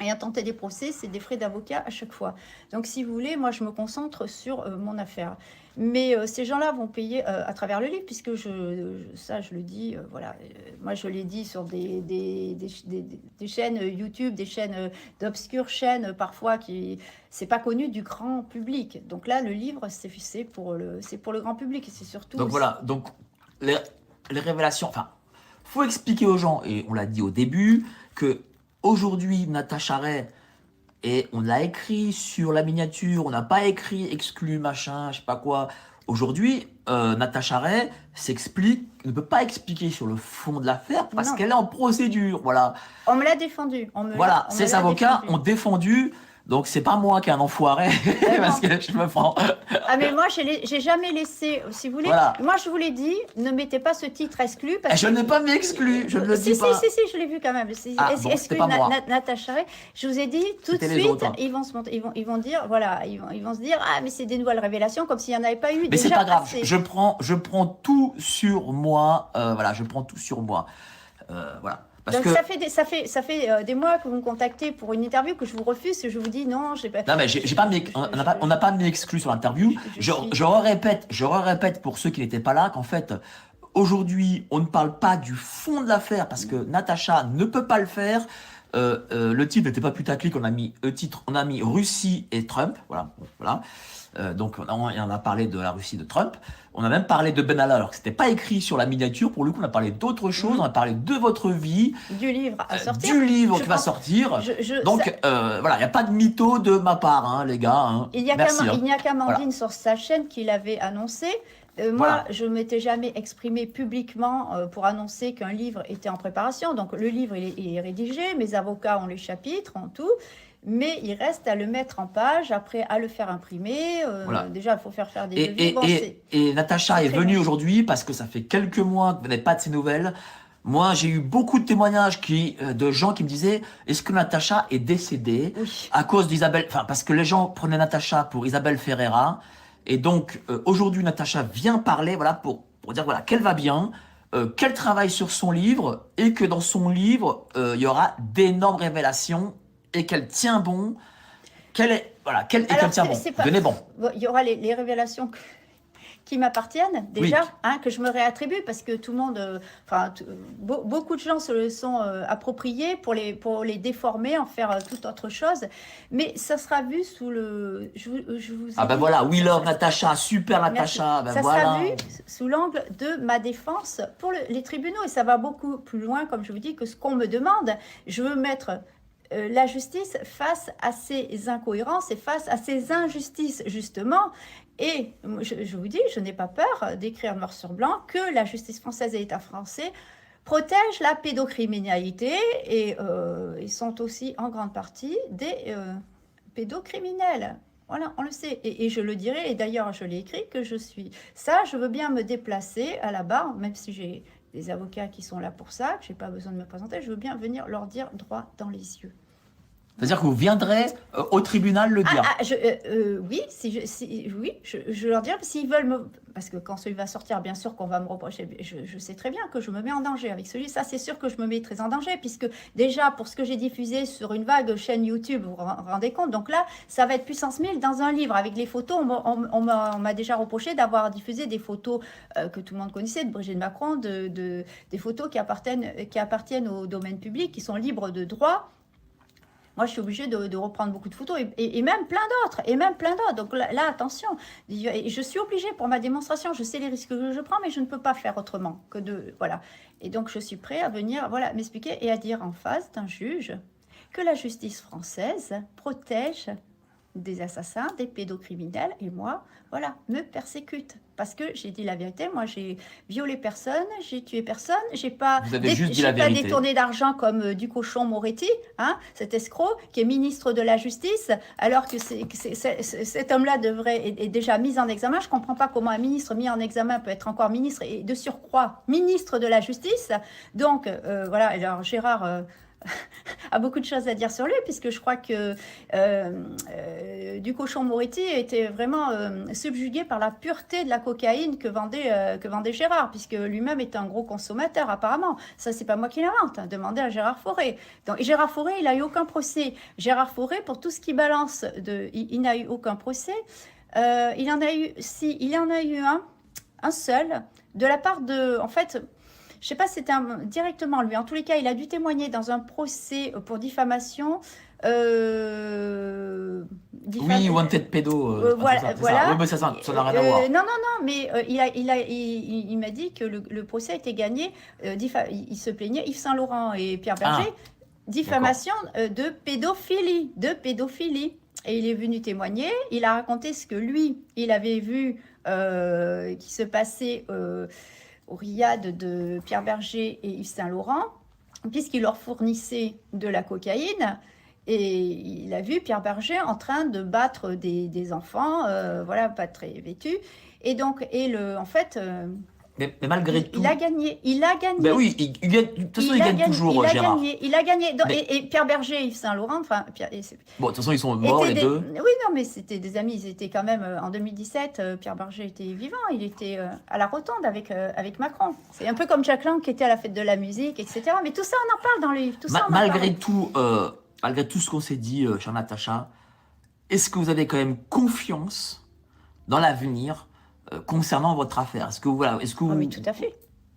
Et à tenter des procès, c'est des frais d'avocat à chaque fois. Donc, si vous voulez, moi, je me concentre sur mon affaire. Mais ces gens-là vont payer à travers le livre, puisque je le dis, voilà. Moi, je l'ai dit sur des chaînes YouTube, des chaînes d'obscures chaînes, parfois, c'est pas connu du grand public. Donc là, le livre, c'est pour le grand public. C'est surtout... Donc voilà, donc les révélations... Enfin, faut expliquer aux gens, et on l'a dit au début, que aujourd'hui, Natacha Ray, et on l'a écrit sur la miniature, on n'a pas écrit exclu, machin, je sais pas quoi. Aujourd'hui, Natacha Ray ne peut pas expliquer sur le fond de l'affaire parce qu'elle est en procédure, voilà. On me l'a défendu. Ses avocats ont défendu Donc c'est pas moi qui ai un enfoiré, parce que je me prends. Ah mais moi j'ai jamais laissé, si vous voulez, Voilà. moi je vous l'ai dit, ne mettez pas ce titre exclu parce Je que... n'ai pas m'exclu, je ne le dis pas. Si, je l'ai vu quand même. Ah, bon, c'était pas moi. Natacha Ray, je vous ai dit tout de C'était les suite, autres. ils vont se monter, ils vont dire, voilà, ils vont se dire, ah mais c'est des nouvelles révélations, comme s'il n'y en avait pas eu Mais déjà c'est pas grave, assez. je prends tout sur moi, voilà, je prends tout sur moi. Voilà. Parce Donc que... ça fait des mois que vous me contactez pour une interview que je vous refuse, que je vous dis non, j'ai pas. Non mais j'ai pas on n'a pas m'exclu sur l'interview. Je répète pour ceux qui n'étaient pas là qu'en fait aujourd'hui on ne parle pas du fond de l'affaire parce que Natacha ne peut pas le faire. Le titre n'était pas putaclic, on a mis Russie et Trump, voilà. Donc on a parlé de la Russie de Trump. On a même parlé de Benalla alors que c'était pas écrit sur la miniature. Pour le coup, on a parlé d'autres choses. On a parlé de votre vie, Du livre à sortir. du livre Je qui va pense- sortir. je- Donc ça- voilà, il n'y a pas de mytho de ma part, hein, les gars. Hein. Il n'y a Merci. hein. qu'Amandine sur sa chaîne qui l'avait annoncé. Moi, Voilà. je ne m'étais jamais exprimée publiquement pour annoncer qu'un livre était en préparation. Donc, le livre, il est rédigé, mes avocats ont les chapitres, ont tout. Mais il reste à le mettre en page, après à le faire imprimer. Voilà. Déjà, il faut faire des devis. Bon, Et Natacha c'est est très venue bon. aujourd'hui parce que ça fait quelques mois que vous n'avez pas de ses nouvelles. Moi, j'ai eu beaucoup de témoignages de gens qui me disaient est-ce que Natacha est décédée Oui. à cause d'Isabelle, enfin parce que les gens prenaient Natacha pour Isabelle Ferreira. Et donc aujourd'hui, Natacha vient parler, voilà, pour dire voilà qu'elle va bien, qu'elle travaille sur son livre et que dans son livre il y aura d'énormes révélations et qu'elle tient bon, qu'elle Alors, tient bon. c'est pas- Tenez bon. Bon, il y aura les révélations qui m'appartiennent déjà, Oui. que je me réattribue parce que tout le monde, beaucoup de gens se le sont appropriés pour les déformer, en faire toute autre chose. Mais ça sera vu sous le... Je vous ai Ah ben dit- voilà, we love Natacha, super Merci. Natacha, ben Ça voilà. sera vu sous l'angle de ma défense pour les tribunaux et ça va beaucoup plus loin, comme je vous dis, que ce qu'on me demande. Je veux mettre la justice face à ces incohérences et face à ces injustices, justement. Et je vous dis, je n'ai pas peur d'écrire noir sur blanc que la justice française et l'État français protègent la pédocriminalité et ils sont aussi en grande partie des pédocriminels. Voilà, on le sait. Et je le dirai, et d'ailleurs je l'ai écrit, que je suis... Ça, je veux bien me déplacer à la barre, même si j'ai des avocats qui sont là pour ça, que je n'ai pas besoin de me présenter, je veux bien venir leur dire droit dans les yeux. C'est-à-dire que vous viendrez au tribunal le dire. Oui, je leur dirai, s'ils veulent me... Parce que quand celui va sortir, bien sûr qu'on va me reprocher, je sais très bien que je me mets en danger avec celui, ça c'est sûr que je me mets très en danger, puisque déjà, pour ce que j'ai diffusé sur une vague chaîne YouTube, vous vous rendez compte, donc là, ça va être puissance 1000 dans un livre, avec les photos, on m'a déjà reproché d'avoir diffusé des photos que tout le monde connaissait, de Brigitte Macron, des photos qui appartiennent au domaine public, qui sont libres de droit. Moi, je suis obligée de reprendre beaucoup de photos et même plein d'autres. Donc là, attention, je suis obligée pour ma démonstration. Je sais les risques que je prends, mais je ne peux pas faire autrement que de... Voilà. Et donc, je suis prête à venir m'expliquer et à dire en face d'un juge que la justice française protège des assassins, des pédocriminels, et moi, me persécute. Parce que j'ai dit la vérité, moi j'ai violé personne, j'ai tué personne, j'ai pas, Vous avez juste dit la vérité. détourné d'argent comme Ducochon Moretti, cet escroc qui est ministre de la Justice, alors que cet homme-là est déjà mis en examen. Je ne comprends pas comment un ministre mis en examen peut être encore ministre et de surcroît ministre de la Justice. Donc alors Gérard... a beaucoup de choses à dire sur lui, puisque je crois que Ducochon Moretti était vraiment subjugué par la pureté de la cocaïne que vendait Gérard, puisque lui-même est un gros consommateur apparemment. Ça, c'est pas moi qui l'invente, demandez à Gérard Fauré. Donc, Gérard Fauré, il n'a eu aucun procès. Gérard Fauré, pour tout ce qu'il balance, il n'a eu aucun procès. Il en a eu un seul, de la part de... En fait... Je ne sais pas si c'était directement lui. En tous les cas, il a dû témoigner dans un procès pour diffamation. Oui, wanted pédo. Voilà. Oui, mais ça n'a rien à voir. Non, mais il m'a dit que le procès a été gagné. Il se plaignait, Yves Saint-Laurent et Pierre Berger, diffamation de pédophilie. Et il est venu témoigner. Il a raconté ce que lui, il avait vu qui se passait... au riad de Pierre Berger et Yves Saint-Laurent, puisqu'il leur fournissait de la cocaïne. Et il a vu Pierre Berger en train de battre des enfants, voilà, pas très vêtus. Et donc, en fait, Mais malgré tout, il a gagné. Il a gagné. ben oui, il gagne, de toute façon, il gagne toujours, Gérard. Il a gagné. Mais- Et Pierre Berger, Yves Saint-Laurent, enfin, Bon, de toute façon, ils sont morts les deux. oui, non, mais c'était des amis. Ils étaient quand même, en 2017, Pierre Berger était vivant. Il était à la Rotonde avec Macron. C'est un peu comme Jack Lang qui était à la fête de la musique, etc. Mais tout ça, on en parle dans le livre. Tout ça, on en Malgré parle. malgré tout ce qu'on s'est dit, chère Natacha, est-ce que vous avez quand même confiance dans l'avenir concernant votre affaire? Est-ce que Ah oui, tout à fait.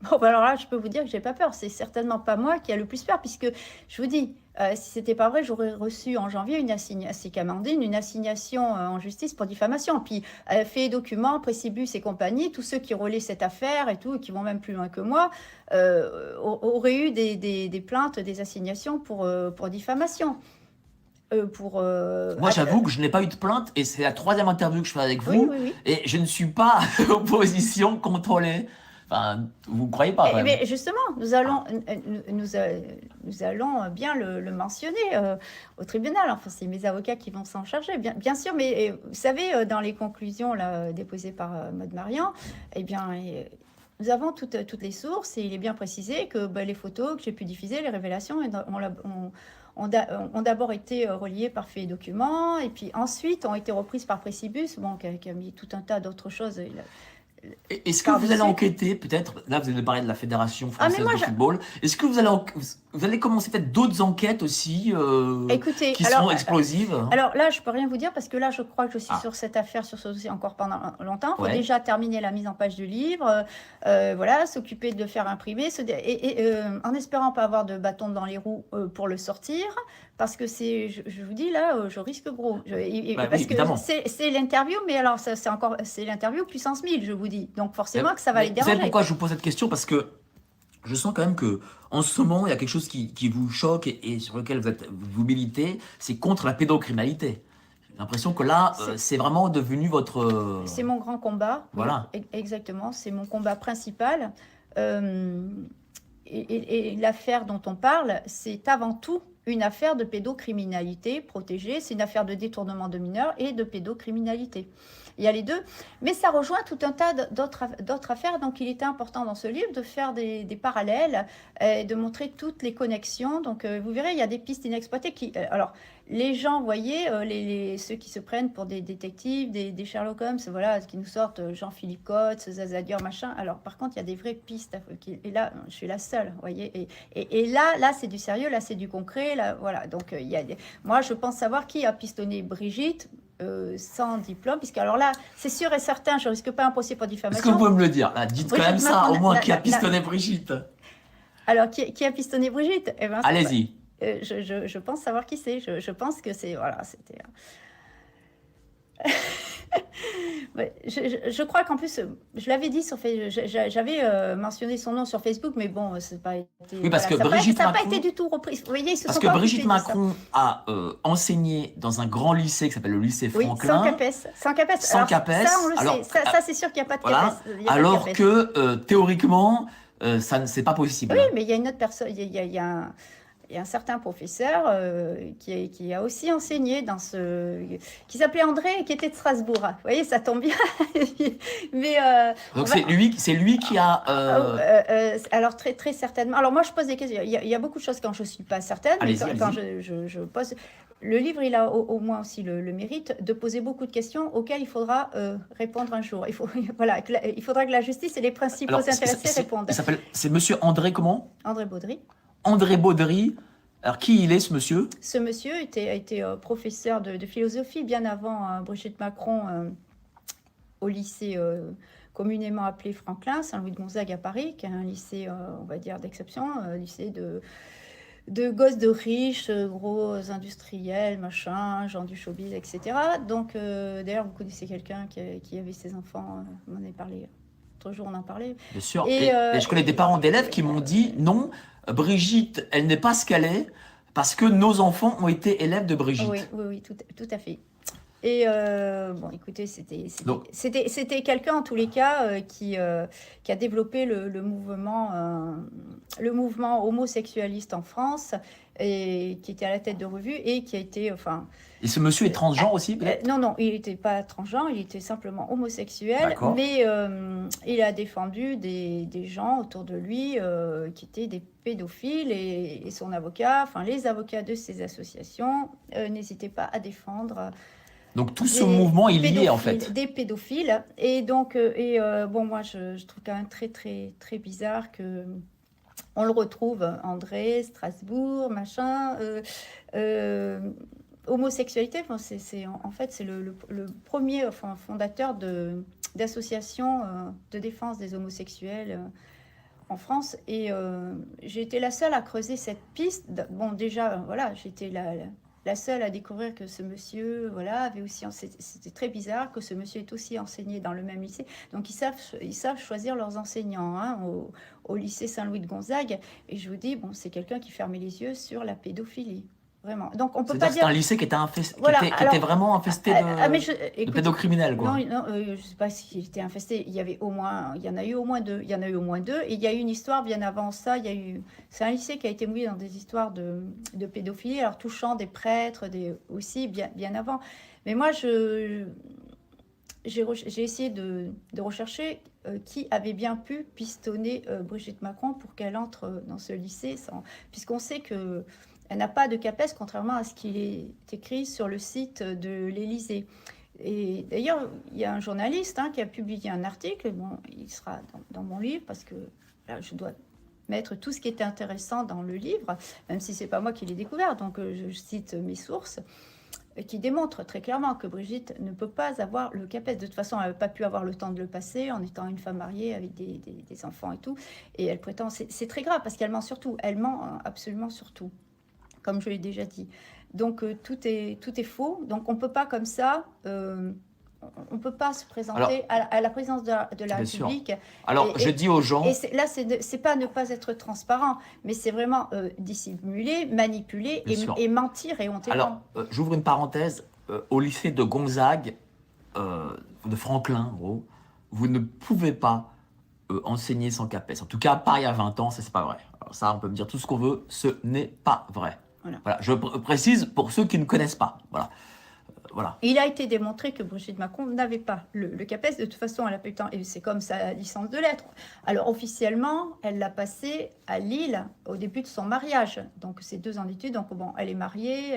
Bon, bah alors là, je peux vous dire que j'ai pas peur. C'est certainement pas moi qui a le plus peur, puisque je vous dis, si c'était pas vrai, j'aurais reçu en janvier c'est Amandine, une assignation en justice pour diffamation. Puis fait documents, Précibus et compagnie, tous ceux qui relaient cette affaire et tout, et qui vont même plus loin que moi, auraient eu des plaintes, des assignations pour diffamation. Moi, j'avoue que je n'ai pas eu de plainte et c'est la 3e interview que je fais avec vous. Oui, oui, oui. Et je ne suis pas opposition contrôlée. Enfin, vous ne croyez pas quand même. Mais justement, nous allons bien le mentionner au tribunal. Enfin, c'est mes avocats qui vont s'en charger, bien sûr. Mais vous savez, dans les conclusions là, déposées par Maud Marian, eh bien, nous avons toutes les sources et il est bien précisé que les photos que j'ai pu diffuser, les révélations, ont d'abord été reliées par faits et documents, et puis ensuite ont été reprises par Précibus, qui a mis tout un tas d'autres choses. Est-ce que vous allez enquêter, peut-être, là vous allez parler de la Fédération française de football, est-ce que vous allez commencer peut-être d'autres enquêtes aussi Écoutez, qui sont explosives? Alors là, je peux rien vous dire parce que là, je crois que je suis sur cette affaire, sur ce dossier encore pendant longtemps. Il faut déjà terminer la mise en page du livre, voilà, s'occuper de le faire imprimer, en espérant pas avoir de bâton dans les roues pour le sortir. Parce que je vous dis là, je risque gros. Parce que c'est l'interview, mais alors c'est l'interview puissance 1000, je vous dis. Donc forcément que ça va les déranger. Vous savez pourquoi je vous pose cette question? Parce que je sens quand même que en ce moment, il y a quelque chose qui vous choque et sur lequel vous militez, c'est contre la pédocriminalité. J'ai l'impression que là, c'est vraiment devenu votre... C'est mon grand combat. Voilà. Oui, exactement, c'est mon combat principal. Et l'affaire dont on parle, c'est avant tout une affaire de pédocriminalité protégée, c'est une affaire de détournement de mineurs et de pédocriminalité. Il y a les deux, mais ça rejoint tout un tas d'autres affaires, donc il était important dans ce livre de faire des parallèles, de montrer toutes les connexions. Donc vous verrez, il y a des pistes inexploitées alors, les gens, vous voyez, ceux qui se prennent pour des détectives, des Sherlock Holmes, voilà, qui nous sortent Jean-Philippe Cotts, Zazadior, machin. Alors, par contre, il y a des vraies pistes. Et là, je suis la seule, vous voyez. Et là, c'est du sérieux, là, c'est du concret. Là, voilà. Donc, moi, je pense savoir qui a pistonné Brigitte. Sans diplôme, puisque alors là, c'est sûr et certain, je risque pas un procès pour diffamation. Est-ce que vous pouvez me le dire là, dites Brigitte, quand même ça, au moins, qui a pistonné Brigitte? Alors, qui a pistonné Brigitte? Eh ben, allez-y. Je pense savoir qui c'est. Je pense que c'est... Voilà, c'était... Ouais, je crois qu'en plus, je l'avais dit sur Facebook, j'avais mentionné son nom sur Facebook, mais bon, c'est pas été. Oui, parce que Brigitte ça n'a Macron, pas été du tout repris. Vous voyez, parce que Brigitte Macron a enseigné dans un grand lycée qui s'appelle le lycée Franklin. Oui, sans CAPES. Sans CAPES. Ça, on le sait. Ça, c'est sûr qu'il n'y a pas de voilà, CAPES. Alors que théoriquement, ça ne c'est pas possible. Oui, mais il y a une autre personne. Il y a un certain professeur qui a aussi enseigné qui s'appelait André et qui était de Strasbourg. Vous voyez, ça tombe bien. Mais, donc c'est lui qui a... alors très, très certainement. Alors moi, je pose des questions. Il y a beaucoup de choses quand je ne suis pas certaine. Mais quand je pose... Le livre, il a au moins aussi le mérite de poser beaucoup de questions auxquelles il faudra répondre un jour. Il faudra que la justice et les principaux intéressés répondent. C'est monsieur André comment? André Baudry. André Baudry. Alors, qui il est, ce monsieur? Ce monsieur a été professeur de philosophie bien avant Brigitte Macron au lycée communément appelé Franklin, Saint-Louis de Gonzague à Paris, qui est un lycée, on va dire, d'exception, lycée de gosses de riches, gros industriels, machin, gens du showbiz, etc. Donc, d'ailleurs, vous connaissez quelqu'un qui avait ses enfants, on en a parlé. L'autre jour, on en parlait. Bien sûr. Et je connais des parents d'élèves qui m'ont dit non, Brigitte, elle n'est pas ce qu'elle est parce que nos enfants ont été élèves de Brigitte. Oui, tout à fait. Et bon, écoutez, c'était quelqu'un en tous les cas qui a développé le mouvement le mouvement homosexualiste en France, et qui était à la tête de revue et qui a été, enfin, Et ce monsieur est transgenre aussi, peut-être? non, non, il n'était pas transgenre, il était simplement homosexuel, D'accord. mais il a défendu des gens autour de lui qui étaient des pédophiles, et son avocat, enfin les avocats de ces associations n'hésitaient pas à défendre Donc tout ce des mouvement est lié en pédophiles, fait. des pédophiles. Et donc, bon, moi je trouve quand même très, très, très bizarre que on le retrouve, André, Strasbourg, machin. Homosexualité, enfin, en fait, c'est le premier, enfin, fondateur d'associations de défense des homosexuels en France. Et j'ai été la seule à creuser cette piste. Bon, déjà, voilà, j'étais la seule à découvrir que ce monsieur, voilà, avait aussi, c'était très bizarre que ce monsieur ait aussi enseigné dans le même lycée. Donc ils savent choisir leurs enseignants, hein, au lycée Saint-Louis de Gonzague. Et je vous dis, bon, c'est quelqu'un qui fermait les yeux sur la pédophilie. Vraiment. Donc on peut pas C'est-à-dire que c'était dire. un lycée qui était, infesté, Voilà, qui alors, était vraiment infesté mais de écoute, pédocriminels, quoi. non, non, je ne sais pas s'il était infesté. Il y avait au moins, il y en a eu au moins deux. Il y en a eu au moins deux. Et il y a eu une histoire bien avant ça. C'est un lycée qui a été mouillé dans des histoires de pédophilie, alors touchant des prêtres, aussi bien avant. Mais moi, j'ai essayé de rechercher qui avait bien pu pistonner Brigitte Macron pour qu'elle entre dans ce lycée, puisqu'on sait que elle n'a pas de CAPES, contrairement à ce qui est écrit sur le site de l'Élysée. Et d'ailleurs, il y a un journaliste qui a publié un article, bon, il sera dans mon livre, parce que là, je dois mettre tout ce qui était intéressant dans le livre, même si ce n'est pas moi qui l'ai découvert, donc je cite mes sources, qui démontrent très clairement que Brigitte ne peut pas avoir le CAPES. De toute façon, elle n'a pas pu avoir le temps de le passer en étant une femme mariée avec des enfants et tout. Et elle prétend, c'est très grave, parce qu'elle ment surtout, elle ment absolument surtout, comme je l'ai déjà dit. Donc tout est faux. Donc on ne peut pas comme ça, on peut pas se présenter à la présidence de la République. Sûr. Alors je dis aux gens... Et là, c'est pas ne pas être transparent, mais c'est vraiment dissimuler, manipuler et mentir et honter. Alors j'ouvre une parenthèse. Au lycée de Gonzague, de Franklin, en gros, vous ne pouvez pas enseigner sans CAPES. En tout cas, pas il y a 20 ans, ça c'est pas vrai. Alors ça, on peut me dire tout ce qu'on veut, ce n'est pas vrai. Voilà. Je précise pour ceux qui ne connaissent pas. Voilà. Voilà. Il a été démontré que Brigitte Macron n'avait pas le CAPES. De toute façon, elle a pas eu le temps, et c'est comme sa licence de lettres. Alors officiellement, elle l'a passé à Lille au début de son mariage. Donc c'est 2 ans d'études. Donc bon, elle est mariée,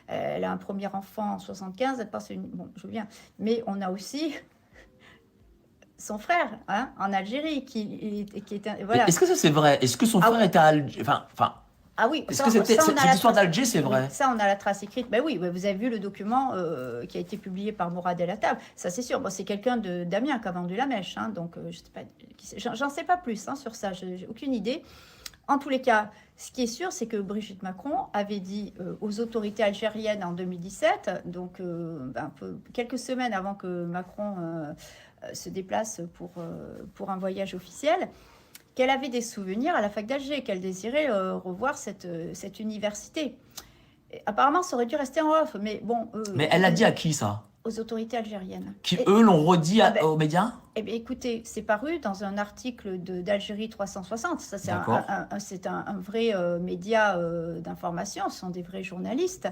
elle a un premier enfant en 75. Elle passe bon, je viens. Mais on a aussi son frère en Algérie qui était voilà. Est-ce que ça c'est vrai? Est-ce que son frère était à Alger? Enfin. Ah oui, est-ce que cette histoire d'Alger, c'est vrai? Ça, on a la trace écrite. Ben oui, vous avez vu le document qui a été publié par Mourad El Attab. Ça, c'est sûr. Bon, c'est quelqu'un d'Amiens qui a vendu la mèche. Donc, j'en sais pas plus sur ça. J'ai aucune idée. En tous les cas, ce qui est sûr, c'est que Brigitte Macron avait dit aux autorités algériennes en 2017, donc quelques semaines avant que Macron se déplace pour un voyage officiel, qu'elle avait des souvenirs à la fac d'Alger, qu'elle désirait revoir cette université. Et apparemment, ça aurait dû rester en off, mais bon... mais elle l'a dit à qui, ça? Aux autorités algériennes. Qui, eux, l'ont redit aux médias? Eh bien, écoutez, c'est paru dans un article d'Algérie 360. Ça, c'est un vrai média d'information, ce sont des vrais journalistes.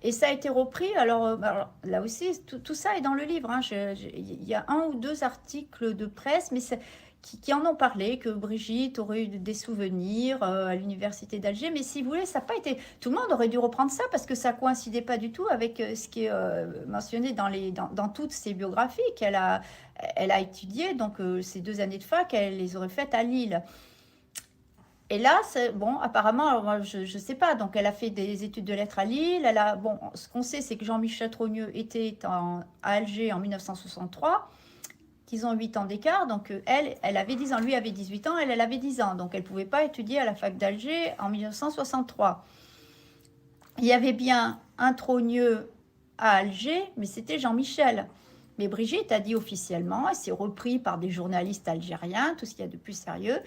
Et ça a été repris, alors là aussi, tout ça est dans le livre. Il y a 1 ou 2 articles de presse, mais qui en ont parlé, que Brigitte aurait eu des souvenirs à l'université d'Alger. Mais si vous voulez, ça n'a pas été... Tout le monde aurait dû reprendre ça parce que ça ne coïncidait pas du tout avec ce qui est mentionné dans toutes ses biographies qu'elle a étudiées. Donc, ces 2 années de fac, elle les aurait faites à Lille. Et là, bon, apparemment, alors moi, je ne sais pas. Donc, elle a fait des études de lettres à Lille. Bon, ce qu'on sait, c'est que Jean-Michel Trogneux était à Alger en 1963. Qu'ils ont 8 ans d'écart, donc elle avait 10 ans, lui avait 18 ans, elle avait 10 ans, donc elle ne pouvait pas étudier à la fac d'Alger en 1963. Il y avait bien un Trogneux à Alger, mais c'était Jean-Michel. Mais Brigitte a dit officiellement, et c'est repris par des journalistes algériens, tout ce qu'il y a de plus sérieux,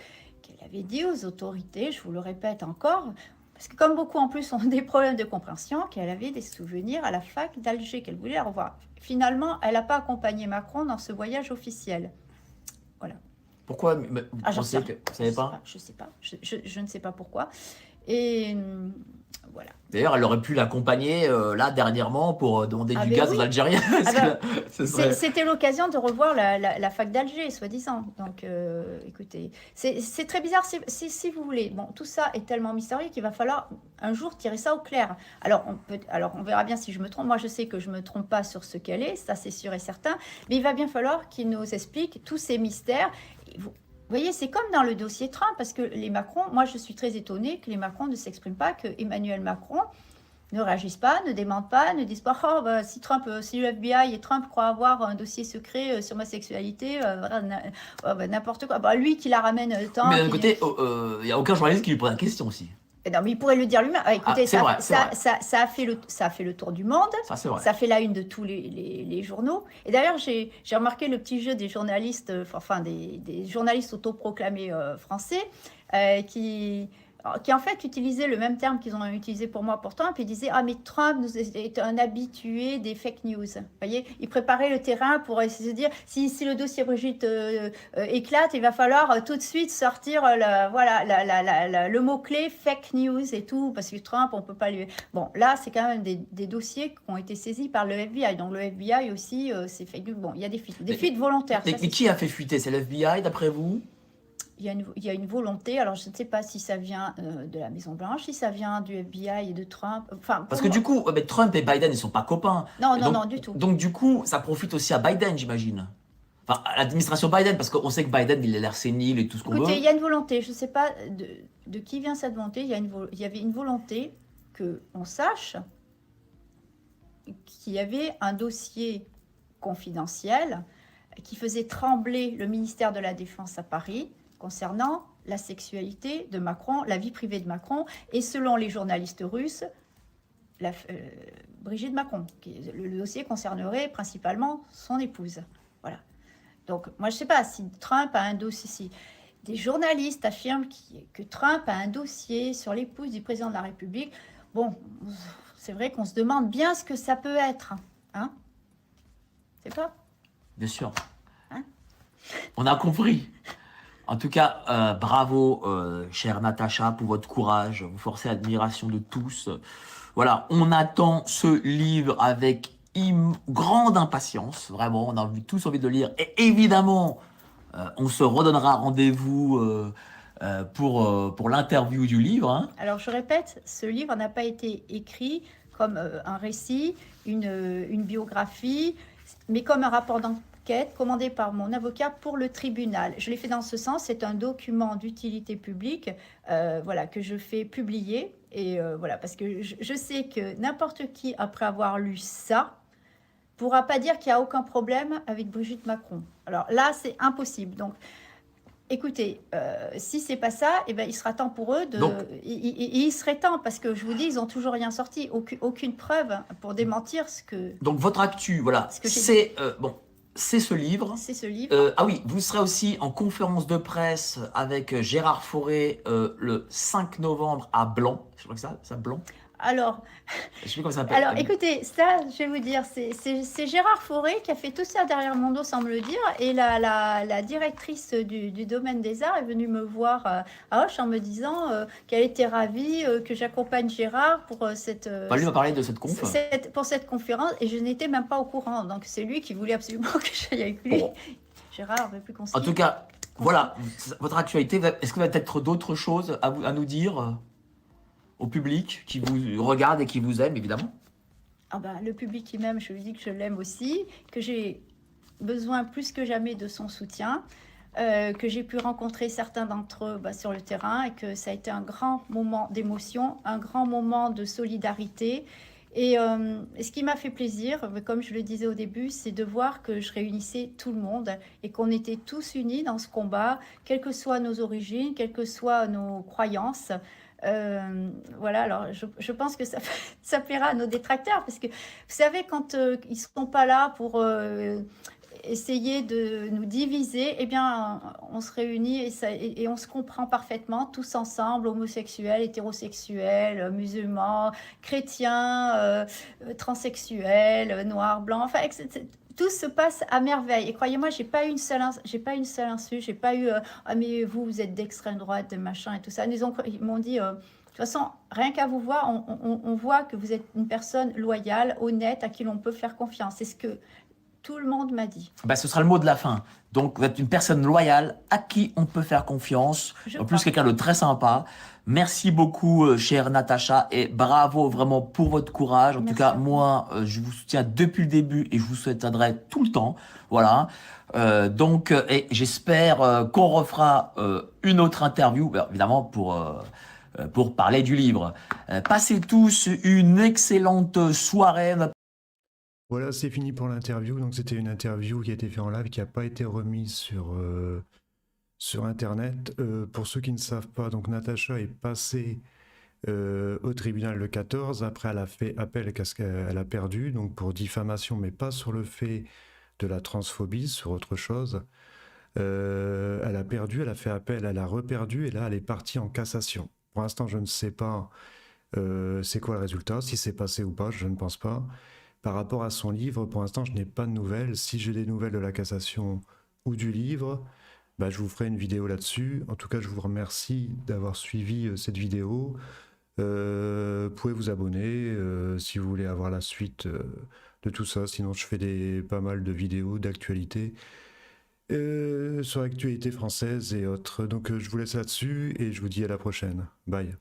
qu'elle avait dit aux autorités, je vous le répète encore, parce que comme beaucoup en plus ont des problèmes de compréhension, qu'elle avait des souvenirs à la fac d'Alger, qu'elle voulait la revoir. Finalement, elle n'a pas accompagné Macron dans ce voyage officiel. Voilà. Pourquoi vous Ah, j'en pensez sais que... rien. Vous savez pas? Je sais pas. Je ne sais pas pourquoi. Et voilà. D'ailleurs, elle aurait pu l'accompagner là dernièrement pour demander Ah du ben gaz oui. aux Algériens. Ah Parce ben, que ce serait... c'était l'occasion de revoir la fac d'Alger, soi-disant. Donc, écoutez, c'est très bizarre si vous voulez. Bon, tout ça est tellement mystérieux qu'il va falloir un jour tirer ça au clair. Alors, on verra bien si je me trompe. Moi, je sais que je ne me trompe pas sur ce qu'elle est, ça c'est sûr et certain. Mais il va bien falloir qu'il nous explique tous ces mystères. Vous voyez, c'est comme dans le dossier Trump, parce que les Macron, moi je suis très étonnée que les Macron ne s'expriment pas, que Emmanuel Macron ne réagissent pas, ne démentent pas, ne disent pas oh, bah, si le FBI et Trump croient avoir un dossier secret sur ma sexualité, bah, n'importe quoi. Bah, lui qui la ramène tant. Mais d'un côté, il n'y a aucun journaliste qui lui pose la question aussi. Non, mais il pourrait le dire lui-même. Ah, écoutez, c'est vrai. ça a fait le tour du monde. Ça, c'est vrai. Ça fait la une de tous les journaux. Et d'ailleurs, j'ai remarqué le petit jeu des journalistes, des journalistes autoproclamés français, qui en fait utilisaient le même terme qu'ils ont utilisé pour moi pourtant, et puis ils disaient ah mais Trump est un habitué des fake news. Vous voyez, il préparait le terrain pour essayer de dire si le dossier Brigitte éclate, il va falloir tout de suite sortir le mot-clé fake news et tout, parce que Trump, on peut pas lui... Bon, là, c'est quand même des dossiers qui ont été saisis par le FBI. Donc le FBI aussi, c'est fake news. Bon, il y a des fuites volontaires. Mais qui a fait fuiter? C'est l'FBI, d'après vous? Il y a une volonté, alors je ne sais pas si ça vient de la Maison-Blanche, si ça vient du FBI et de Trump. Enfin, Parce que du coup, Trump et Biden, ils ne sont pas copains. Non, donc, non, du tout. Donc du coup, ça profite aussi à Biden, j'imagine. Enfin, à l'administration Biden, parce qu'on sait que Biden, il a l'air sénile et tout ce qu'on veut. Écoutez, il y a une volonté, je ne sais pas de qui vient cette volonté, il y avait une volonté qu'on sache qu'il y avait un dossier confidentiel qui faisait trembler le ministère de la Défense à Paris, concernant la sexualité de Macron, la vie privée de Macron, et selon les journalistes russes, Brigitte Macron. Le dossier concernerait principalement son épouse. Voilà. Donc, moi, je ne sais pas si Trump a un dossier. Si des journalistes affirment que Trump a un dossier sur l'épouse du président de la République, bon, c'est vrai qu'on se demande bien ce que ça peut être. Hein? C'est pas? Bien sûr. Hein? On a compris. En tout cas, bravo, chère Natacha, pour votre courage. Vous forcez l'admiration de tous. Voilà, on attend ce livre avec grande impatience. Vraiment, on a tous envie de le lire. Et évidemment, on se redonnera rendez-vous pour l'interview du livre. Hein. Alors, je répète, ce livre n'a pas été écrit comme un récit, une biographie, mais comme un rapport d'enquête commandé par mon avocat pour le tribunal. Je l'ai fait dans ce sens, c'est un document d'utilité publique que je fais publier. Et voilà, parce que je sais que n'importe qui, après avoir lu ça, pourra pas dire qu'il n'y a aucun problème avec Brigitte Macron. Alors là, c'est impossible. Donc, écoutez, si c'est pas ça, eh ben, il sera temps pour eux de... il serait temps, parce que je vous dis, ils n'ont toujours rien sorti, aucune preuve pour démentir ce que... Donc, votre actu, voilà, c'est... C'est ce livre. C'est ce livre. Ah oui, vous serez aussi en conférence de presse avec Gérard Fauré le 5 novembre à Blanc. Je crois que ça Blanc. Alors, je sais plus comment ça s'appelle. Alors, écoutez, ça, je vais vous dire, c'est Gérard Fauré qui a fait tout ça derrière mon dos, sans me le dire. Et la directrice du domaine des arts est venue me voir à Auch en me disant qu'elle était ravie que j'accompagne Gérard pour cette... lui m'a parlé de cette conf. Pour cette conférence, et je n'étais même pas au courant. Donc, c'est lui qui voulait absolument que j'aille avec lui. Bon. Gérard veut plus qu'on En tout cas, voilà, votre actualité. Est-ce qu'il va y a peut-être d'autres choses à nous dire au public qui vous regarde et qui vous aime, évidemment? Ah ben, le public qui m'aime, je lui dis que je l'aime aussi, que j'ai besoin plus que jamais de son soutien, que j'ai pu rencontrer certains d'entre eux sur le terrain et que ça a été un grand moment d'émotion, un grand moment de solidarité. Et ce qui m'a fait plaisir, comme je le disais au début, c'est de voir que je réunissais tout le monde et qu'on était tous unis dans ce combat, quelles que soient nos origines, quelles que soient nos croyances. Voilà, alors je pense que ça plaira à nos détracteurs, parce que vous savez, quand ils ne seront pas là pour essayer de nous diviser, eh bien, on se réunit et on se comprend parfaitement, tous ensemble, homosexuels, hétérosexuels, musulmans, chrétiens, transsexuels, noirs, blancs, enfin, tout se passe à merveille. Et croyez-moi, j'ai pas une seule insulte, j'ai pas eu ah mais vous êtes d'extrême droite, de machin et tout ça. Ils m'ont dit de toute façon, rien qu'à vous voir, on voit que vous êtes une personne loyale, honnête, à qui l'on peut faire confiance. C'est ce que tout le monde m'a dit. Bah, ce sera le mot de la fin. Donc, vous êtes une personne loyale à qui on peut faire confiance. Je En plus, crois. quelqu'un de très sympa. Merci beaucoup, chère Natacha, et bravo vraiment pour votre courage. En tout Merci cas, à vous. moi, je vous soutiens depuis le début et je vous soutiendrai tout le temps. Voilà. Et j'espère qu'on refera une autre interview, évidemment, pour parler du livre. Passez tous une excellente soirée. Voilà, c'est fini pour l'interview. Donc c'était une interview qui a été faite en live, qui n'a pas été remise sur Internet. Pour ceux qui ne savent pas, donc Natacha est passée au tribunal le 14. Après, elle a fait appel parce qu'elle a perdu, donc pour diffamation, mais pas sur le fait de la transphobie, sur autre chose. Elle a perdu, elle a fait appel, elle a reperdu, et là, elle est partie en cassation. Pour l'instant, je ne sais pas c'est quoi le résultat, si c'est passé ou pas, je ne pense pas. Par rapport à son livre, pour l'instant, je n'ai pas de nouvelles. Si j'ai des nouvelles de la cassation ou du livre, bah, je vous ferai une vidéo là-dessus. En tout cas, je vous remercie d'avoir suivi cette vidéo. Vous pouvez vous abonner si vous voulez avoir la suite de tout ça. Sinon, je fais pas mal de vidéos d'actualité sur l'actualité française et autres. Donc, je vous laisse là-dessus et je vous dis à la prochaine. Bye.